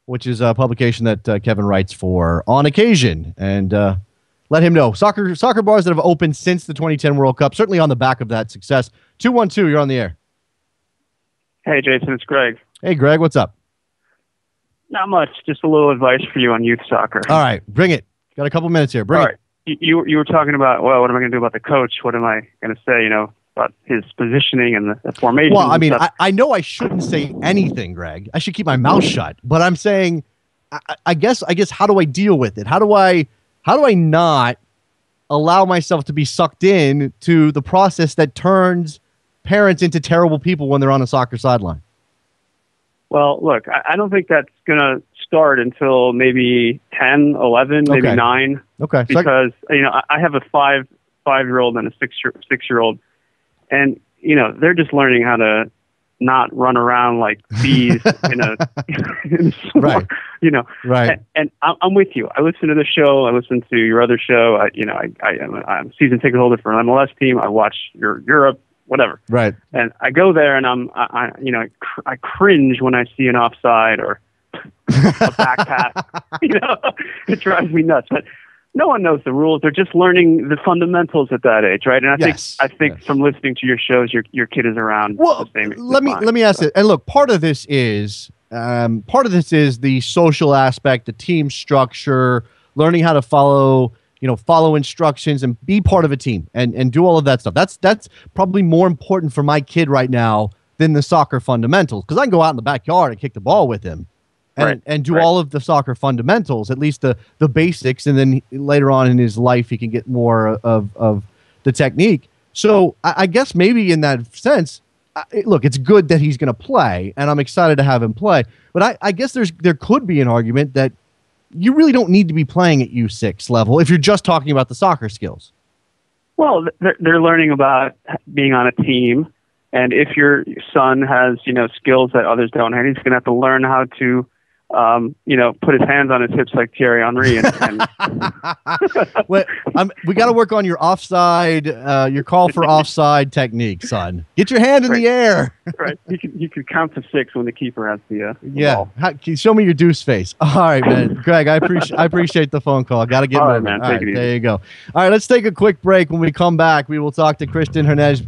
which is a publication that Kevin writes for on occasion, and let him know soccer bars that have opened since the 2010 World Cup. Certainly on the back of that success. 212, you're on the air. Hey, Jason, it's Greg. Hey, Greg, what's up? Not much. Just a little advice for you on youth soccer. All right, bring it. Got a couple minutes here. Bring it. You were talking about, well, what am I going to do about the coach? What am I going to say, about his positioning and the formation? Well, I mean, I know I shouldn't say anything, Greg. I should keep my mouth shut. But I'm saying, I guess, how do I deal with it? How do I not allow myself to be sucked in to the process that turns parents into terrible people when they're on a soccer sideline? Well, look, I don't think that's going to start until maybe 10, 11, maybe 9. Okay. Because, I have a five-year-old and a six-year-old, and, they're just learning how to not run around like bees in a right. Right. And I'm with you. I listen to the show. I listen to your other show. I'm a season ticket holder for an MLS team. I watch your Europe, whatever. Right. And I go there and I cringe when I see an offside or a back pass. It drives me nuts. But no one knows the rules. They're just learning the fundamentals at that age, right? And I think from listening to your shows, your kid is around the same. Let me ask it. And look, part of this is the social aspect, the team structure, learning how to follow instructions and be part of a team and do all of that stuff. That's probably more important for my kid right now than the soccer fundamentals, because I can go out in the backyard and kick the ball with him and do all of the soccer fundamentals, at least the basics, and then later on in his life he can get more of the technique. So I guess maybe in that sense, look, it's good that he's going to play, and I'm excited to have him play. But I guess there could be an argument that you really don't need to be playing at U6 level if you're just talking about the soccer skills. Well, they're learning about being on a team, and if your son has skills that others don't have, he's going to have to learn how to put his hands on his hips like Thierry Henry. We got to work on your offside, your call for offside technique, son. Get your hand in the air. Right. You can count to 6 when the keeper has the ball. Show me your deuce face. All right, man. Greg, I appreciate the phone call. Got to get moving. Man, All right, there you go. All right, let's take a quick break. When we come back, we will talk to Christian Hernandez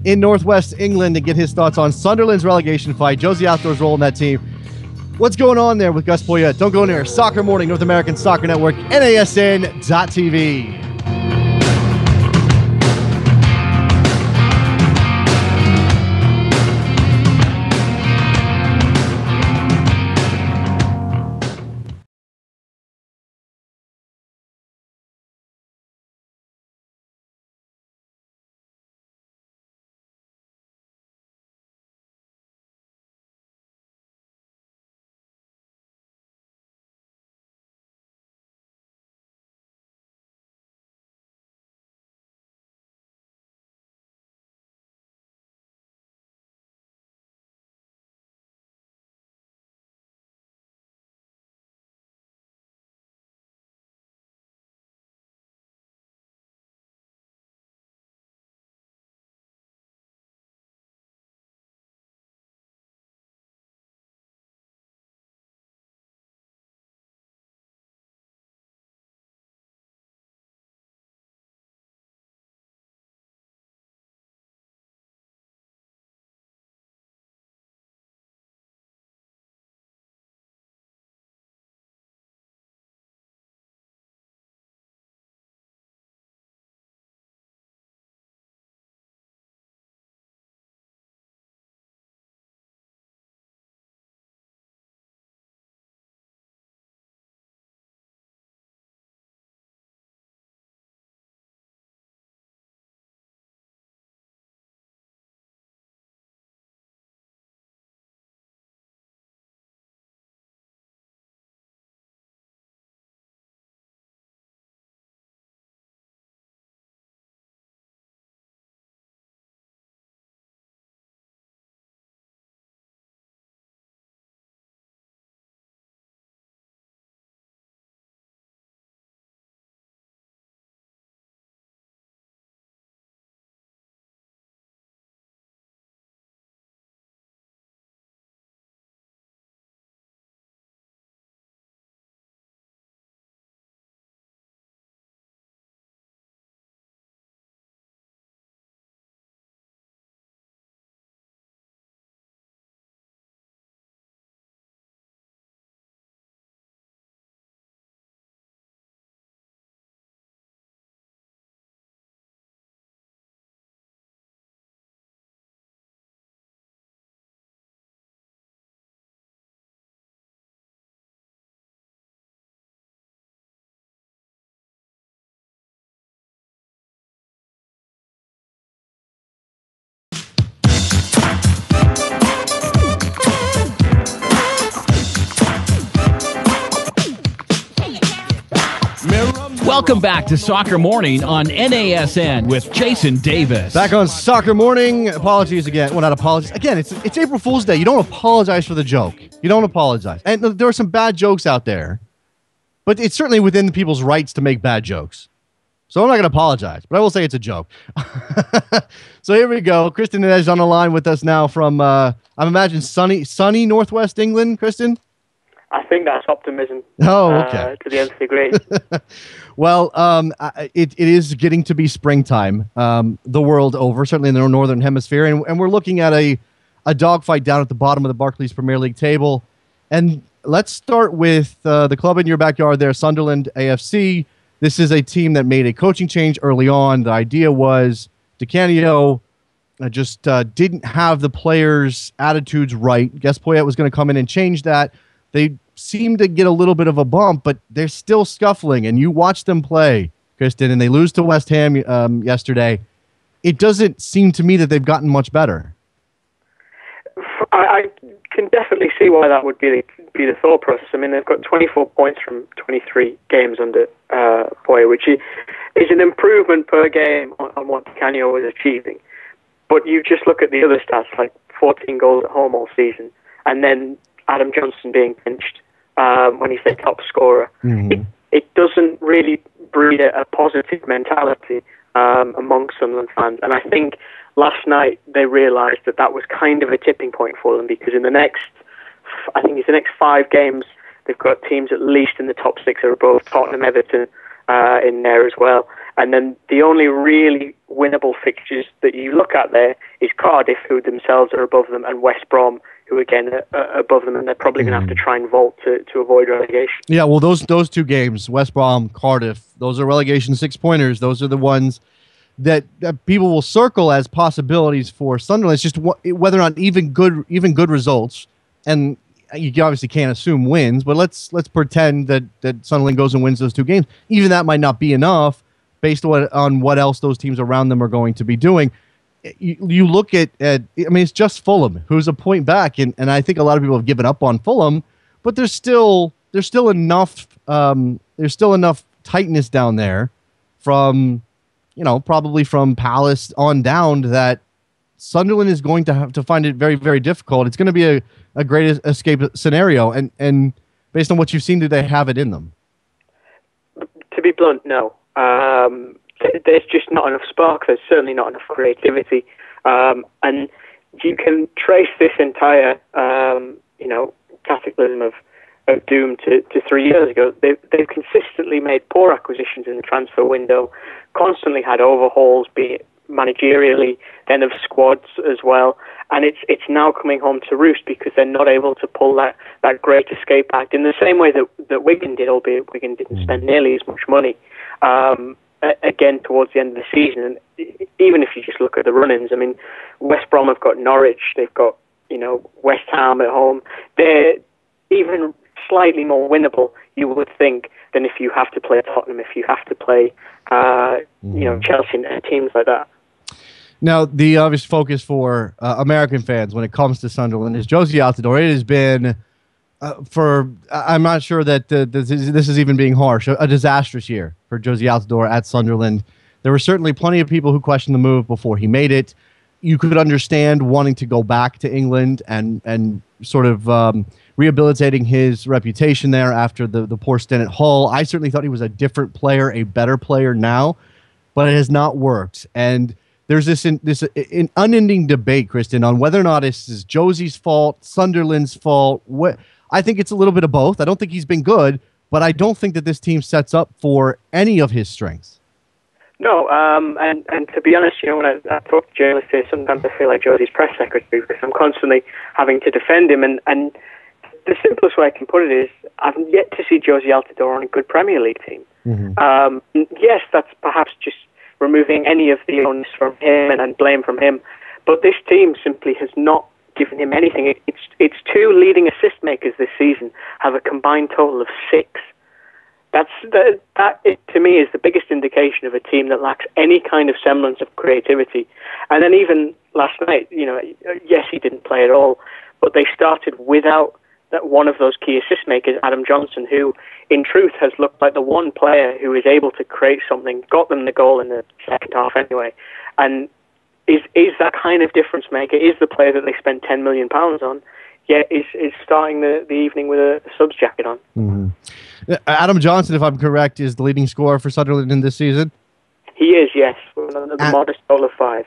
in Northwest England to get his thoughts on Sunderland's relegation fight, Josie Outdoors' role in that team. What's going on there with Gus Poyet? Don't go anywhere. Soccer Morning, North American Soccer Network, NASN.TV. Welcome back to Soccer Morning on NASN with Jason Davis. Back on Soccer Morning. Apologies again. Well, not apologies. Again, it's April Fool's Day. You don't apologize for the joke. You don't apologize. And there are some bad jokes out there, but it's certainly within people's rights to make bad jokes. So I'm not going to apologize, but I will say it's a joke. So here we go. Kristen is on the line with us now from, I imagine, sunny Northwest England. Kristen? I think that's optimism. Oh, okay. To the nth degree. Well, it is getting to be springtime the world over, certainly in the Northern Hemisphere. And we're looking at a dogfight down at the bottom of the Barclays Premier League table. And let's start with the club in your backyard there, Sunderland AFC. This is a team that made a coaching change early on. The idea was Di Canio just didn't have the players' attitudes right. Guess Poyet was going to come in and change that. They seem to get a little bit of a bump, but they're still scuffling. And you watch them play, Kristen, and they lose to West Ham yesterday. It doesn't seem to me that they've gotten much better. I can definitely see why that would be the thought process. I mean, they've got 24 points from 23 games under Poyet, which is an improvement per game on what Canio was achieving. But you just look at the other stats, like 14 goals at home all season, and then Adam Johnson being benched when he's the top scorer. Mm-hmm. It doesn't really breed a positive mentality among Sunderland fans. And I think last night they realised that was kind of a tipping point for them, because in the next 5 games, they've got teams at least in the top 6 or above, Tottenham, Everton in there as well. And then the only really winnable fixtures that you look at there is Cardiff, who themselves are above them, and West Brom, who again are above them, and they're probably going to have to try and vault to avoid relegation. Yeah, well, those 2 games, West Brom, Cardiff, those are relegation 6-pointers. Those are the ones that people will circle as possibilities for Sunderland. It's just whether or not even good results, and you obviously can't assume wins, but let's pretend that Sunderland goes and wins those 2 games. Even that might not be enough based on what else those teams around them are going to be doing. You look at I mean, it's just Fulham, who's a point back, and I think a lot of people have given up on Fulham, but there's still enough tightness down there from, probably from Palace on down, that Sunderland is going to have to find it very, very difficult. It's going to be a great escape scenario, and based on what you've seen, do they have it in them? To be blunt, no. There's just not enough spark. There's certainly not enough creativity, and you can trace this entire, cataclysm of doom to 3 years ago. They've consistently made poor acquisitions in the transfer window, constantly had overhauls, be it managerially, then of squads as well, and it's now coming home to roost because they're not able to pull that great escape act in the same way that Wigan did, albeit Wigan didn't spend nearly as much money. Again, towards the end of the season, and even if you just look at the run-ins, I mean, West Brom have got Norwich, they've got West Ham at home. They're even slightly more winnable, you would think, than if you have to play Tottenham, if you have to play Chelsea and teams like that. Now, the obvious focus for American fans when it comes to Sunderland is Josie Altidore. It has been I'm not sure that this is even being harsh, a disastrous year for Josie Altidore at Sunderland. There were certainly plenty of people who questioned the move before he made it. You could understand wanting to go back to England and sort of rehabilitating his reputation there after the poor stint at Hull. I certainly thought he was a different player, a better player now, but it has not worked. And there's this unending debate, Kristen, on whether or not this is Josie's fault, Sunderland's fault. I think it's a little bit of both. I don't think he's been good, but I don't think that this team sets up for any of his strengths. No, and to be honest, when I talk to journalists here, sometimes I feel like Josie's press secretary because I'm constantly having to defend him. And the simplest way I can put it is I've yet to see Josie Altidore on a good Premier League team. Mm-hmm. Yes, that's perhaps just removing any of the onus from him and blame from him, but this team simply has not given him anything. Its 2 leading assist makers this season have a combined total of 6. That to me is the biggest indication of a team that lacks any kind of semblance of creativity. And then even last night, yes, he didn't play at all, but they started without that one of those key assist makers, Adam Johnson, who in truth has looked like the one player who is able to create something, got them the goal in the second half anyway, and is that kind of difference maker, is the player that they spent £10 million on, yet is starting the evening with a subs jacket on. Mm-hmm. Adam Johnson, if I'm correct, is the leading scorer for Sunderland in this season. He is, yes, with a modest total of 5.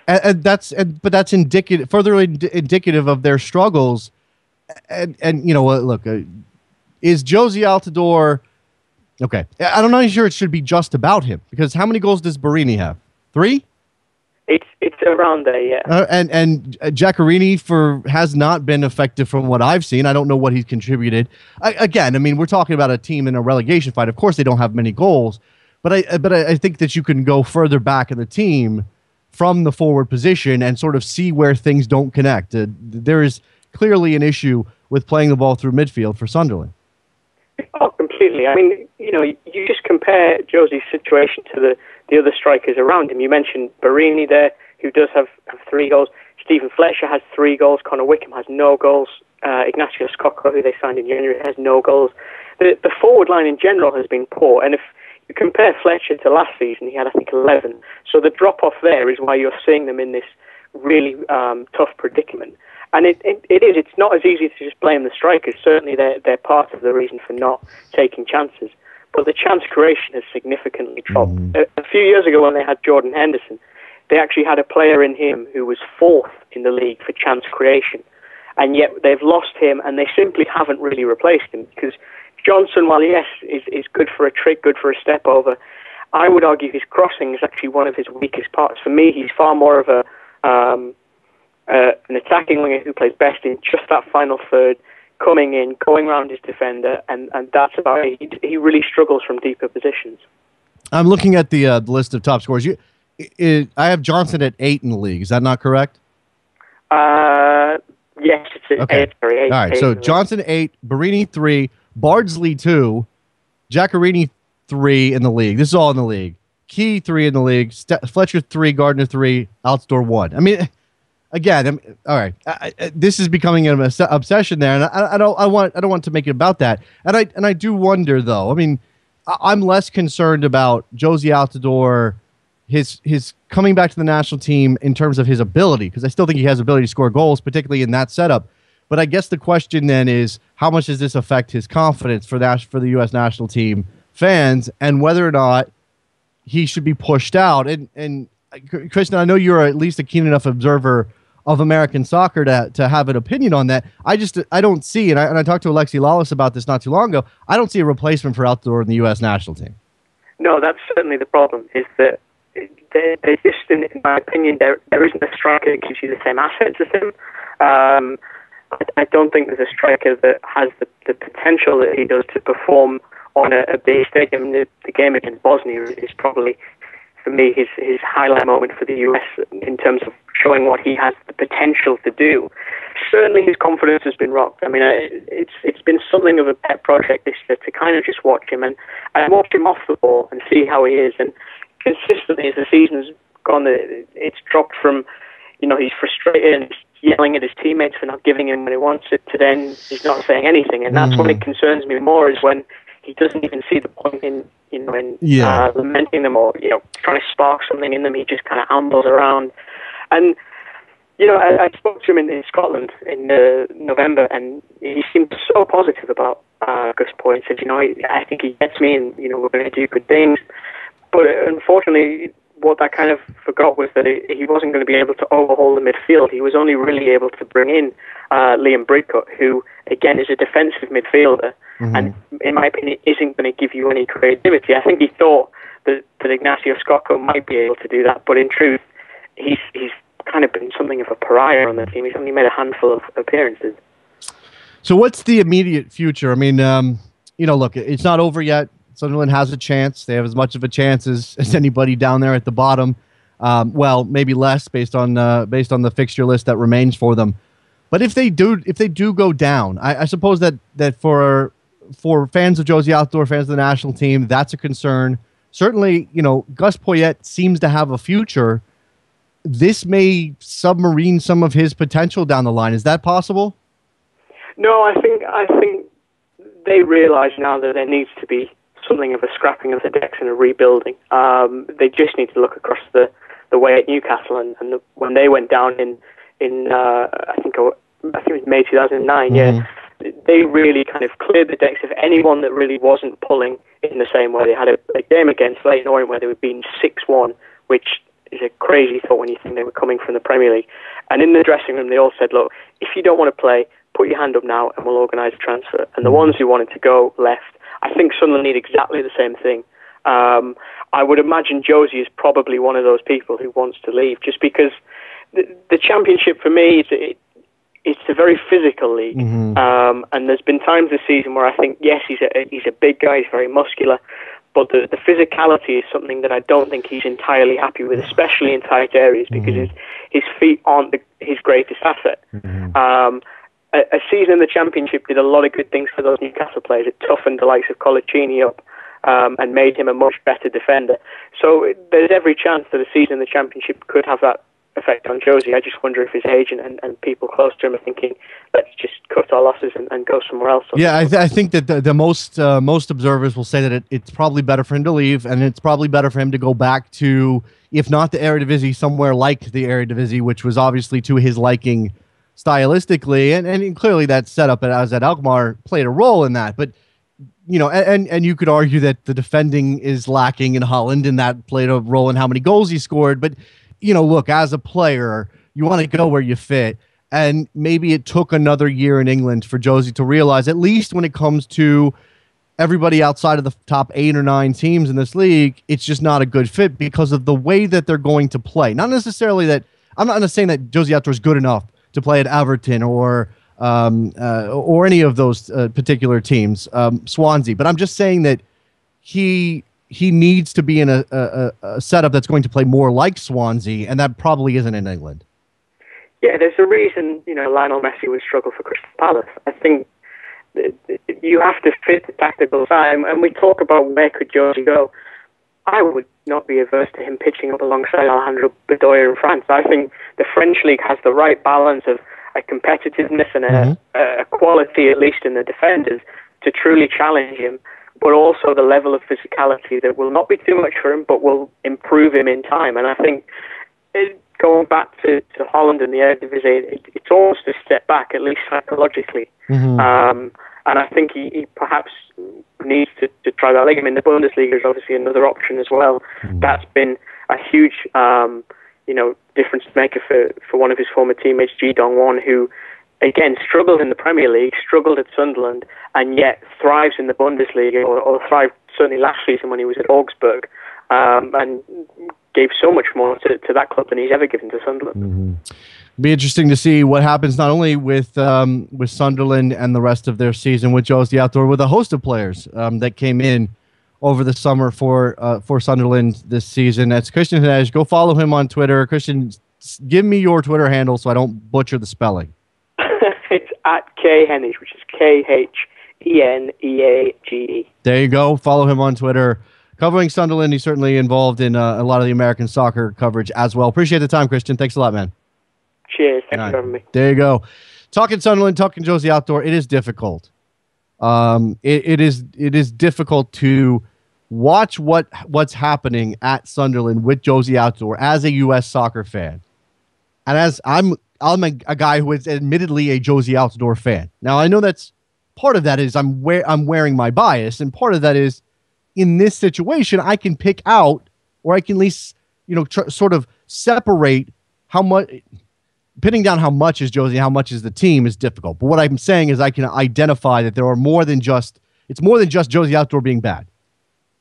But that's indicative, indicative of their struggles. And you know what? Look, is Josie Altidore okay? I'm not sure it should be just about him, because how many goals does Barini have? 3. It's around there, yeah. And Giaccherini has not been effective from what I've seen. I don't know what he's contributed. Again, I mean, we're talking about a team in a relegation fight. Of course, they don't have many goals, but I think that you can go further back in the team from the forward position and sort of see where things don't connect. There is clearly an issue with playing the ball through midfield for Sunderland. Oh, completely. I mean, you know, you just compare Josie's situation to the other strikers around him. You mentioned Barini there, who does have 3 goals. Stephen Fletcher has 3 goals. Connor Wickham has no goals. Ignacio Scocco, who they signed in January, has no goals. The forward line in general has been poor. And if you compare Fletcher to last season, he had, I think, 11. So the drop-off there is why you're seeing them in this really tough predicament. And it is. It's not as easy to just blame the strikers. Certainly they're part of the reason for not taking chances. But the chance creation has significantly dropped. A few years ago when they had Jordan Henderson, they actually had a player in him who was 4th in the league for chance creation. And yet they've lost him, and they simply haven't really replaced him. Because Johnson, while yes, is good for a trick, good for a step over, I would argue his crossing is actually one of his weakest parts. For me, he's far more of an attacking winger who plays best in just that final third, coming in, going around his defender, and that's about it. He really struggles from deeper positions. I'm looking at the list of top scorers. I have Johnson at 8 in the league. Is that not correct? Yes, it's okay. 8. Sorry, 8. All right, 8 so Johnson 8, Barini 3, Bardsley 2, Giaccherini 3 in the league. This is all in the league. Key 3 in the league. Fletcher 3, Gardner 3, Altidore 1. I mean, again, all right. This is becoming an obsession there, and I don't want to make it about that. And I do wonder, though. I mean, I'm less concerned about Josie Altidore, his coming back to the national team in terms of his ability, because I still think he has ability to score goals, particularly in that setup. But I guess the question then is, how much does this affect his confidence for the U.S. national team fans, and whether or not he should be pushed out? And Kristen, I know you're at least a keen enough observer of American soccer to have an opinion on that. I don't see, and I talked to Alexi Lawless about this not too long ago, I don't see a replacement for Altidore in the U.S. national team. No, that's certainly the problem, is that there just, in my opinion, there isn't a striker that gives you the same assets as him. I don't think there's a striker that has the potential that he does to perform on a big stadium. The game against Bosnia is probably, for me, his highlight moment for the US in terms of showing what he has the potential to do. Certainly his confidence has been rocked. I mean, it's been something of a pet project this year to kind of just watch him and watch him off the ball and see how he is. And consistently as the season's gone, it's dropped from, he's frustrated and yelling at his teammates for not giving him when he wants it, to then he's not saying anything. And that's what it concerns me more, is when he doesn't even see the point in lamenting them or trying to spark something in them. He just kind of ambles around. And I spoke to him in Scotland in November, and he seemed so positive about Gus Poyet. He said, I think he gets me, and we're going to do good things. But unfortunately, what I kind of forgot was that he wasn't going to be able to overhaul the midfield. He was only really able to bring in Liam Bridcut, who, again, is a defensive midfielder, and in my opinion, isn't going to give you any creativity. I think he thought that Ignacio Scocco might be able to do that, but in truth, he's kind of been something of a pariah on the team. He's only made a handful of appearances. So what's the immediate future? I mean, look, it's not over yet. Sunderland has a chance. They have as much of a chance as anybody down there at the bottom. Well, maybe less based on the fixture list that remains for them. But if they do go down, I suppose that for fans of Josie Altidore, fans of the national team, that's a concern. Certainly, Gus Poyet seems to have a future. This may submarine some of his potential down the line. Is that possible? No, I think they realise now that there needs to be something of a scrapping of the decks and a rebuilding. They just need to look across the way at Newcastle, and when they went down in I think it was May 2009. Yeah, they really kind of cleared the decks of anyone that really wasn't pulling in the same way. They had a game against Leyton Orient where they were beaten 6-1, which is a crazy thought when you think they were coming from the Premier League. And in the dressing room, they all said, look, if you don't want to play, put your hand up now and we'll organise a transfer. And the ones who wanted to go left. I think Sunderland need exactly the same thing. I would imagine Josie is probably one of those people who wants to leave, just because the Championship for me, it's a very physical league. And there's been times this season where I think, yes, he's a big guy, he's very muscular, but the physicality is something that I don't think he's entirely happy with, especially in tight areas, because his feet aren't his greatest asset. A season in the Championship did a lot of good things for those Newcastle players. It toughened the likes of Colaccini up and made him a much better defender. So there's every chance that a season in the Championship could have that effect on Josie. I just wonder if his agent and people close to him are thinking, let's just cut our losses and go somewhere else. Yeah, I think that the most observers will say that it's probably better for him to leave, and it's probably better for him to go back to, if not the Eredivisie, somewhere like the Eredivisie, which was obviously to his liking stylistically, and clearly that setup as at Alkmaar played a role in that. But and you could argue that the defending is lacking in Holland, and that played a role in how many goals he scored. But look, as a player, you want to go where you fit. And maybe it took another year in England for Josie to realize, at least when it comes to everybody outside of the top 8 or 9 teams in this league, it's just not a good fit because of the way that they're going to play. Not necessarily that, I'm not saying that Josie Altidore is good enough to play at Everton or any of those particular teams, Swansea, but I'm just saying that he needs to be in a setup that's going to play more like Swansea, and that probably isn't in England. Yeah, there's a reason, Lionel Messi would struggle for Crystal Palace. I think you have to fit the tactical side, and we talk about where could Josie go. I would not be averse to him pitching up alongside Alejandro Bedoya in France. I think the French league has the right balance of a competitiveness and a quality, at least in the defenders, to truly challenge him, but also the level of physicality that will not be too much for him, but will improve him in time. And I think going back to Holland and the Eredivisie, it's almost a step back, at least psychologically. And I think he perhaps needs to try that. Like, I mean, the Bundesliga is obviously another option as well. That's been a huge, difference maker for one of his former teammates, Ji Dong-won, who, again, struggled in the Premier League, struggled at Sunderland, and yet thrives in the Bundesliga, or thrived certainly last season when he was at Augsburg, and gave so much more to that club than he's ever given to Sunderland. Be interesting to see what happens not only with Sunderland and the rest of their season with Josie Altidore, with a host of players that came in over the summer for Sunderland this season. That's Christian Henage. Go follow him on Twitter. Christian, give me your Twitter handle so I don't butcher the spelling. It's at KHenage, which is KHENEAGE. There you go. Follow him on Twitter. Covering Sunderland, he's certainly involved in a lot of the American soccer coverage as well. Appreciate the time, Christian. Thanks a lot, man. Cheers. Thanks for having me. There you go. Talking Sunderland, talking Josie Altidore, it is difficult. It is difficult to watch what's happening at Sunderland with Josie Altidore as a U.S. soccer fan, and as I'm a guy who is admittedly a Josie Altidore fan. Now I know that's part of that is I'm wearing my bias, and part of that is in this situation I can pick out, or I can at least sort of separate how much. Pinning down how much is Josie, how much is the team is difficult. But what I'm saying is I can identify that there are more than just Josie Altidore being bad.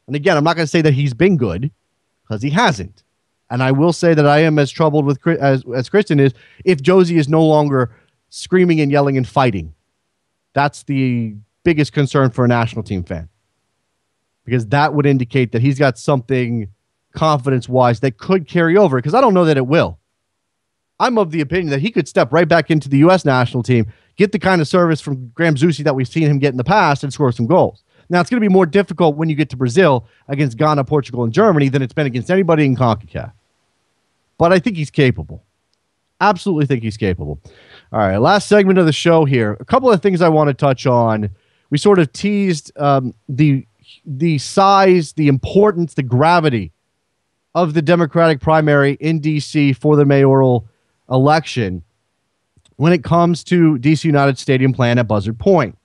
And again, I'm not going to say that he's been good, because he hasn't. And I will say that I am as troubled with as Kristen is if Josie is no longer screaming and yelling and fighting. That's the biggest concern for a national team fan, because that would indicate that he's got something confidence-wise that could carry over, because I don't know that it will. I'm of the opinion that he could step right back into the U.S. national team, get the kind of service from Graham Zusi that we've seen him get in the past, and score some goals. Now, it's going to be more difficult when you get to Brazil against Ghana, Portugal, and Germany than it's been against anybody in CONCACAF. But I think he's capable. Absolutely think he's capable. All right, last segment of the show here. A couple of things I want to touch on. We sort of teased the size, the importance, the gravity of the Democratic primary in D.C. for the mayoral election when it comes to D.C. United Stadium plan at Buzzard Point.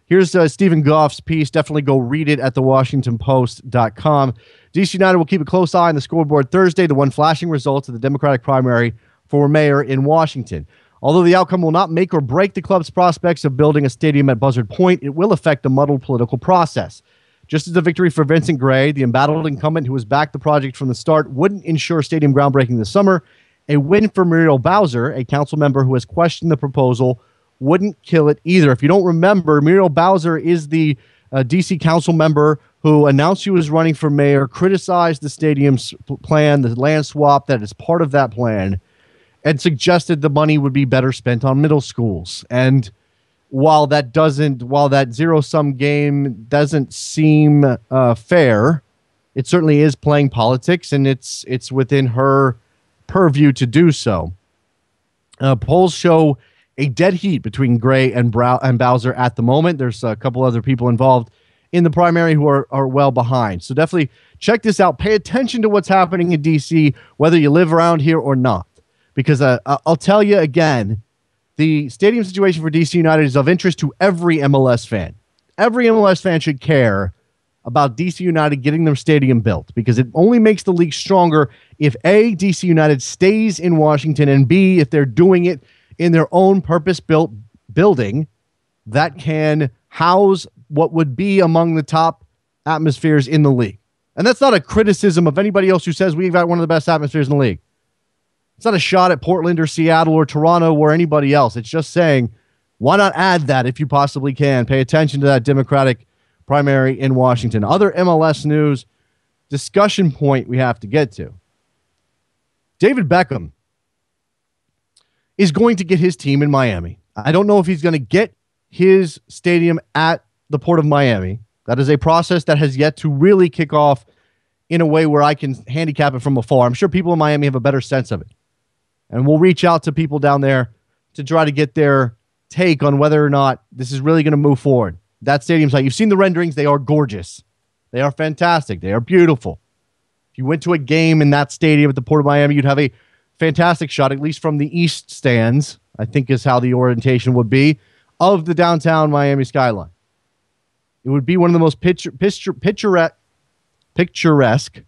Here's Stephen Goff's piece. Definitely go read it at thewashingtonpost.com. D.C. United will keep a close eye on the scoreboard Thursday, the one flashing results of the Democratic primary for mayor in Washington. Although the outcome will not make or break the club's prospects of building a stadium at Buzzard Point, it will affect the muddled political process. Just as the victory for Vincent Gray, the embattled incumbent who has backed the project from the start, wouldn't ensure stadium groundbreaking this summer, a win for Muriel Bowser, a council member who has questioned the proposal, wouldn't kill it either. If you don't remember, Muriel Bowser is the D.C. council member who announced she was running for mayor, criticized the stadium's plan, the land swap that is part of that plan, and suggested the money would be better spent on middle schools. And while that zero-sum game doesn't seem fair, it certainly is playing politics, and it's within her purview to do so. Polls show a dead heat between Gray and Bowser at the moment. There's a couple other people involved in the primary who are well behind. So definitely check this out. Pay attention to what's happening in D.C., whether you live around here or not. Because I'll tell you again, the stadium situation for D.C. United is of interest to every MLS fan. Every MLS fan should care about D.C. United getting their stadium built, because it only makes the league stronger if A, D.C. United stays in Washington, and B, if they're doing it in their own purpose-built building that can house what would be among the top atmospheres in the league. And that's not a criticism of anybody else who says we've got one of the best atmospheres in the league. It's not a shot at Portland or Seattle or Toronto or anybody else. It's just saying, why not add that if you possibly can? Pay attention to that Democratic primary in Washington. Other MLS news, discussion point we have to get to. David Beckham is going to get his team in Miami. I don't know if he's going to get his stadium at the Port of Miami. That is a process that has yet to really kick off in a way where I can handicap it from afar. I'm sure people in Miami have a better sense of it. And we'll reach out to people down there to try to get their take on whether or not this is really going to move forward. That stadium's like, you've seen the renderings. They are gorgeous. They are fantastic. They are beautiful. If you went to a game in that stadium at the Port of Miami, you'd have a fantastic shot, at least from the east stands, I think is how the orientation would be, of the downtown Miami skyline. It would be one of the most picturesque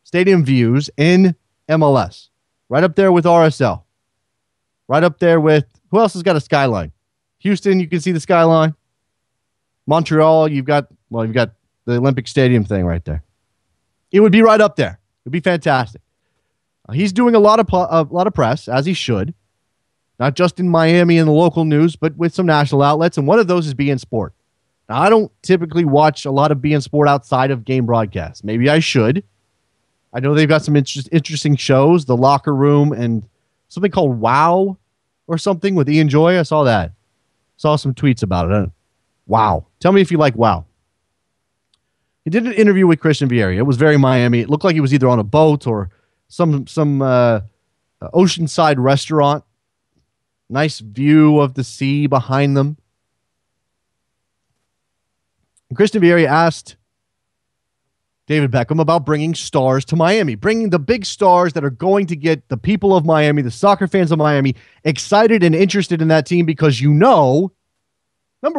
stadium views in MLS. Right up there with RSL. Right up there with, who else has got a skyline? Houston, you can see the skyline. Montreal, you've got the Olympic Stadium thing right there. It would be right up there. It would be fantastic. He's doing a lot of press, as he should, not just in Miami and the local news, but with some national outlets, and one of those is beIN Sport. Now, I don't typically watch a lot of beIN Sport outside of game broadcasts. Maybe I should. I know they've got some interesting shows, The Locker Room and something called Wow or something with Ian Joy. I saw that. Saw some tweets about it. Wow. Tell me if you like Wow. He did an interview with Christian Vieri. It was very Miami. It looked like he was either on a boat or some oceanside restaurant. Nice view of the sea behind them. And Christian Vieri asked David Beckham about bringing stars to Miami, bringing the big stars that are going to get the people of Miami, the soccer fans of Miami, excited and interested in that team, because number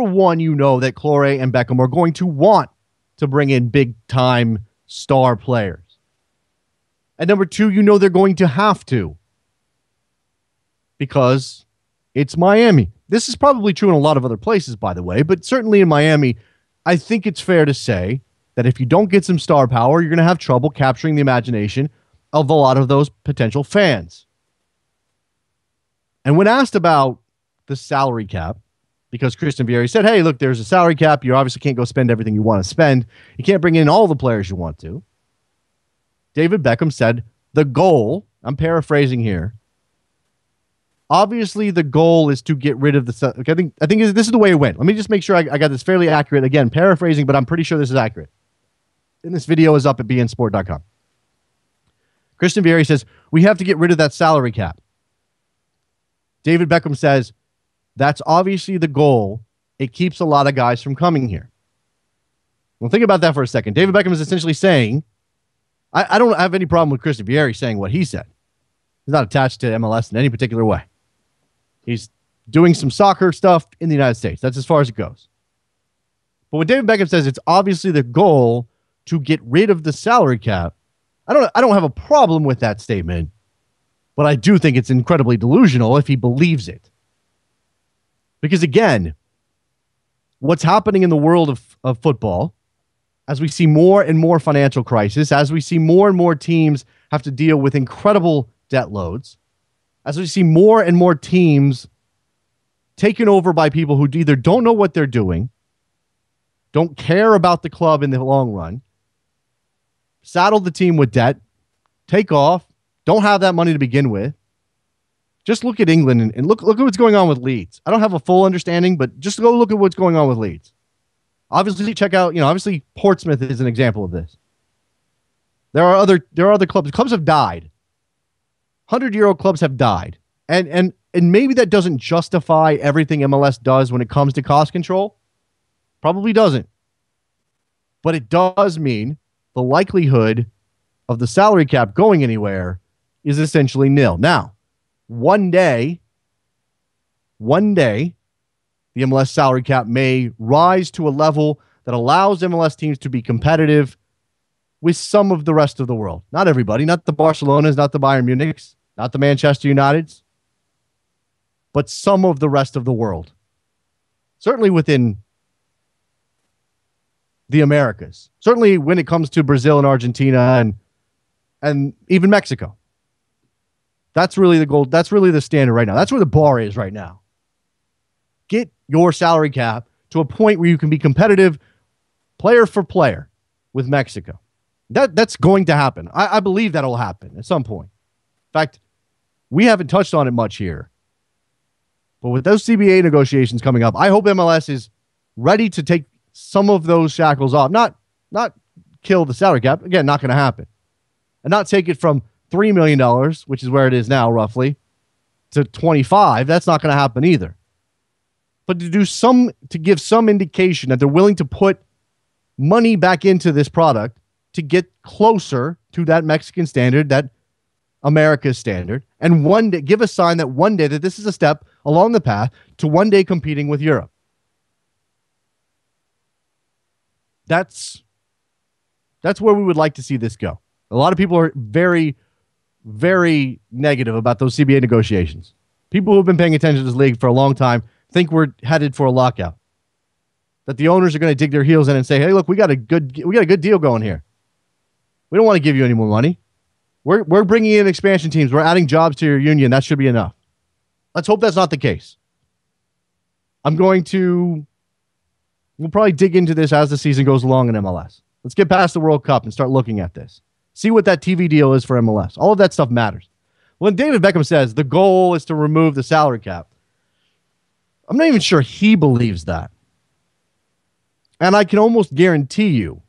one, that Clore and Beckham are going to want to bring in big-time star players. And number two, they're going to have to, because it's Miami. This is probably true in a lot of other places, by the way, but certainly in Miami, I think it's fair to say that if you don't get some star power, you're going to have trouble capturing the imagination of a lot of those potential fans. And when asked about the salary cap, because Christian Vieri said, hey, look, there's a salary cap. You obviously can't go spend everything you want to spend. You can't bring in all the players you want to. David Beckham said, the goal, I'm paraphrasing here, obviously the goal is to get rid of the... I think this is the way it went. Let me just make sure I got this fairly accurate. Again, paraphrasing, but I'm pretty sure this is accurate. And this video is up at beinsport.com. Christian Vieri says, we have to get rid of that salary cap. David Beckham says that's obviously the goal. It keeps a lot of guys from coming here. Well, think about that for a second. David Beckham is essentially saying, I don't have any problem with Christian Vieri saying what he said. He's not attached to MLS in any particular way. He's doing some soccer stuff in the United States. That's as far as it goes. But when David Beckham says it's obviously the goal to get rid of the salary cap, I don't have a problem with that statement, but I do think it's incredibly delusional if he believes it. Because again, what's happening in the world of football, as we see more and more financial crisis, as we see more and more teams have to deal with incredible debt loads, as we see more and more teams taken over by people who either don't know what they're doing, don't care about the club in the long run, saddle the team with debt, take off, don't have that money to begin with. Just look at England and look at what's going on with Leeds. I don't have a full understanding, but just go look at what's going on with Leeds. Obviously, check out, obviously Portsmouth is an example of this. There are other clubs. Clubs have died. 100-year-old clubs have died. And maybe that doesn't justify everything MLS does when it comes to cost control. Probably doesn't. But it does mean the likelihood of the salary cap going anywhere is essentially nil. Now, one day, the MLS salary cap may rise to a level that allows MLS teams to be competitive with some of the rest of the world. Not everybody, not the Barcelonas, not the Bayern Munichs, not the Manchester Uniteds, but some of the rest of the world. Certainly within the Americas. Certainly when it comes to Brazil and Argentina and even Mexico. That's really the goal. That's really the standard right now. That's where the bar is right now. Get your salary cap to a point where you can be competitive player for player with Mexico. That's going to happen. I believe that'll happen at some point. In fact, we haven't touched on it much here. But with those CBA negotiations coming up, I hope MLS is ready to take some of those shackles off. Not kill the salary cap. Again, not going to happen. And not take it from $3 million, which is where it is now roughly, to 25. That's not going to happen either. But to give some indication that they're willing to put money back into this product to get closer to that Mexican standard, that America's standard, and one day give a sign that one day that this is a step along the path to one day competing with Europe. That's where we would like to see this go. A lot of people are very, very negative about those CBA negotiations. People who have been paying attention to this league for a long time think we're headed for a lockout. That the owners are going to dig their heels in and say, "Hey, look, we got a good deal going here. We don't want to give you any more money. We're bringing in expansion teams. We're adding jobs to your union. That should be enough." Let's hope that's not the case. We'll probably dig into this as the season goes along in MLS. Let's get past the World Cup and start looking at this. See what that TV deal is for MLS. All of that stuff matters. When David Beckham says the goal is to remove the salary cap, I'm not even sure he believes that. And I can almost guarantee you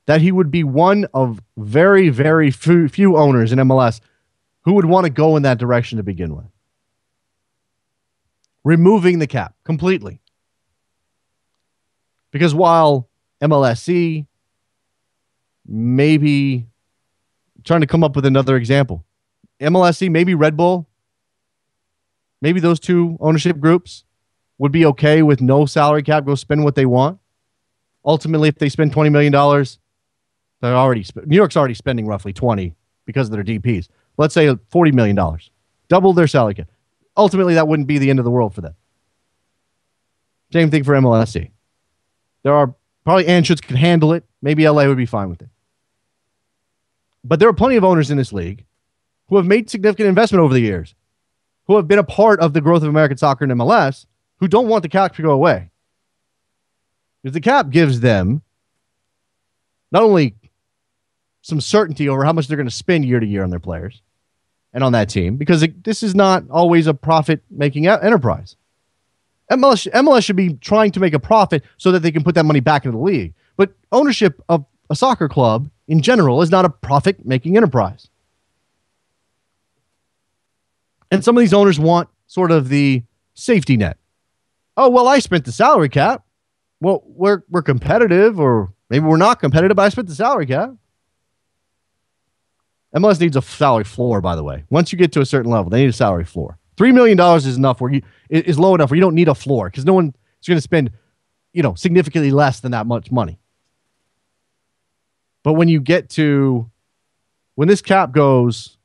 that he would be one of very, very few owners in MLS who would want to go in that direction to begin with. Removing the cap completely. Because while MLSC, maybe trying to come up with another example, MLSC, maybe Red Bull, maybe those two ownership groups would be okay with no salary cap, go spend what they want. Ultimately, if they spend $20 million, New York's already spending roughly 20 because of their DPs. Let's say $40 million, double their salary cap. Ultimately, that wouldn't be the end of the world for them. Same thing for MLSC. There are probably Anschutz could handle it. Maybe LA would be fine with it. But there are plenty of owners in this league who have made significant investment over the years, who have been a part of the growth of American soccer in MLS, who don't want the cap to go away. Because the cap gives them not only some certainty over how much they're going to spend year to year on their players and on that team, because this is not always a profit-making enterprise. MLS should be trying to make a profit so that they can put that money back into the league. But ownership of a soccer club in general is not a profit-making enterprise. And some of these owners want sort of the safety net. Oh, well, I spent the salary cap. Well, we're competitive, or maybe we're not competitive, but I spent the salary cap. MLS needs a salary floor, by the way. Once you get to a certain level, they need a salary floor. $3 million is enough is low enough where you don't need a floor because no one is going to spend, significantly less than that much money. But when this cap goes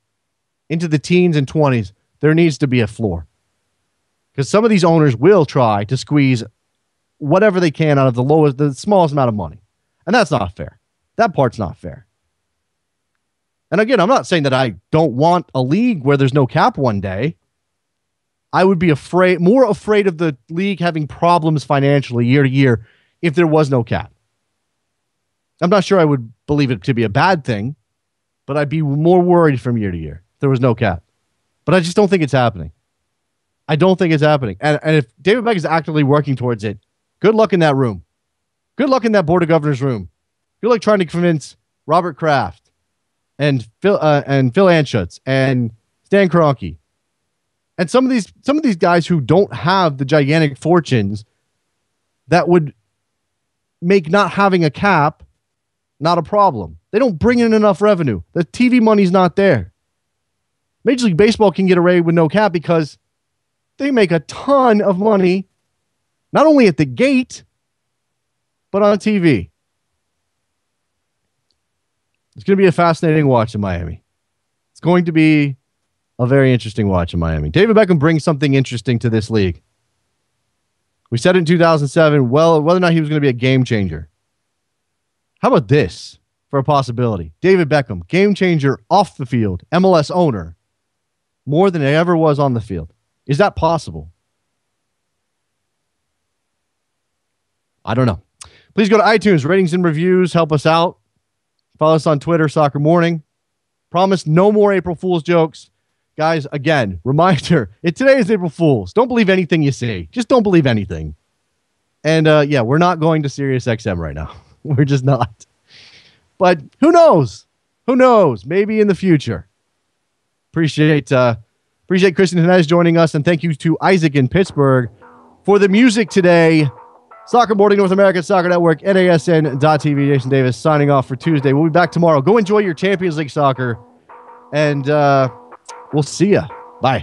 into the teens and 20s, there needs to be a floor. Because some of these owners will try to squeeze whatever they can out of the smallest amount of money. And that's not fair. That part's not fair. And again, I'm not saying that I don't want a league where there's no cap one day. I would be more afraid of the league having problems financially year to year if there was no cap. I'm not sure I would believe it to be a bad thing, but I'd be more worried from year to year if there was no cap. But I just don't think it's happening. I don't think it's happening. And if David Beck is actively working towards it, good luck in that room. Good luck in that Board of Governors room. Good luck trying to convince Robert Kraft and Phil Anschutz and Stan Kroenke and some of these guys who don't have the gigantic fortunes that would make not having a cap not a problem. They don't bring in enough revenue. The TV money's not there. Major League Baseball can get away with no cap because they make a ton of money, not only at the gate, but on TV. It's going to be a fascinating watch in Miami. It's going to be a very interesting watch in Miami. David Beckham brings something interesting to this league. We said in 2007, well, whether or not he was going to be a game changer. How about this for a possibility? David Beckham, game changer off the field, MLS owner, more than he ever was on the field. Is that possible? I don't know. Please go to iTunes, ratings and reviews. Help us out. Follow us on Twitter, Soccer Morning. Promise no more April Fool's jokes. Guys, again, reminder, today is April Fool's. Don't believe anything you see. Just don't believe anything. And we're not going to Sirius XM right now. We're just not. But who knows? Who knows? Maybe in the future. Appreciate Christian Hernandez joining us, and thank you to Isaac in Pittsburgh for the music today. Soccer Morning North America Soccer Network, NASN.TV. Jason Davis signing off for Tuesday. We'll be back tomorrow. Go enjoy your Champions League soccer, and we'll see ya. Bye.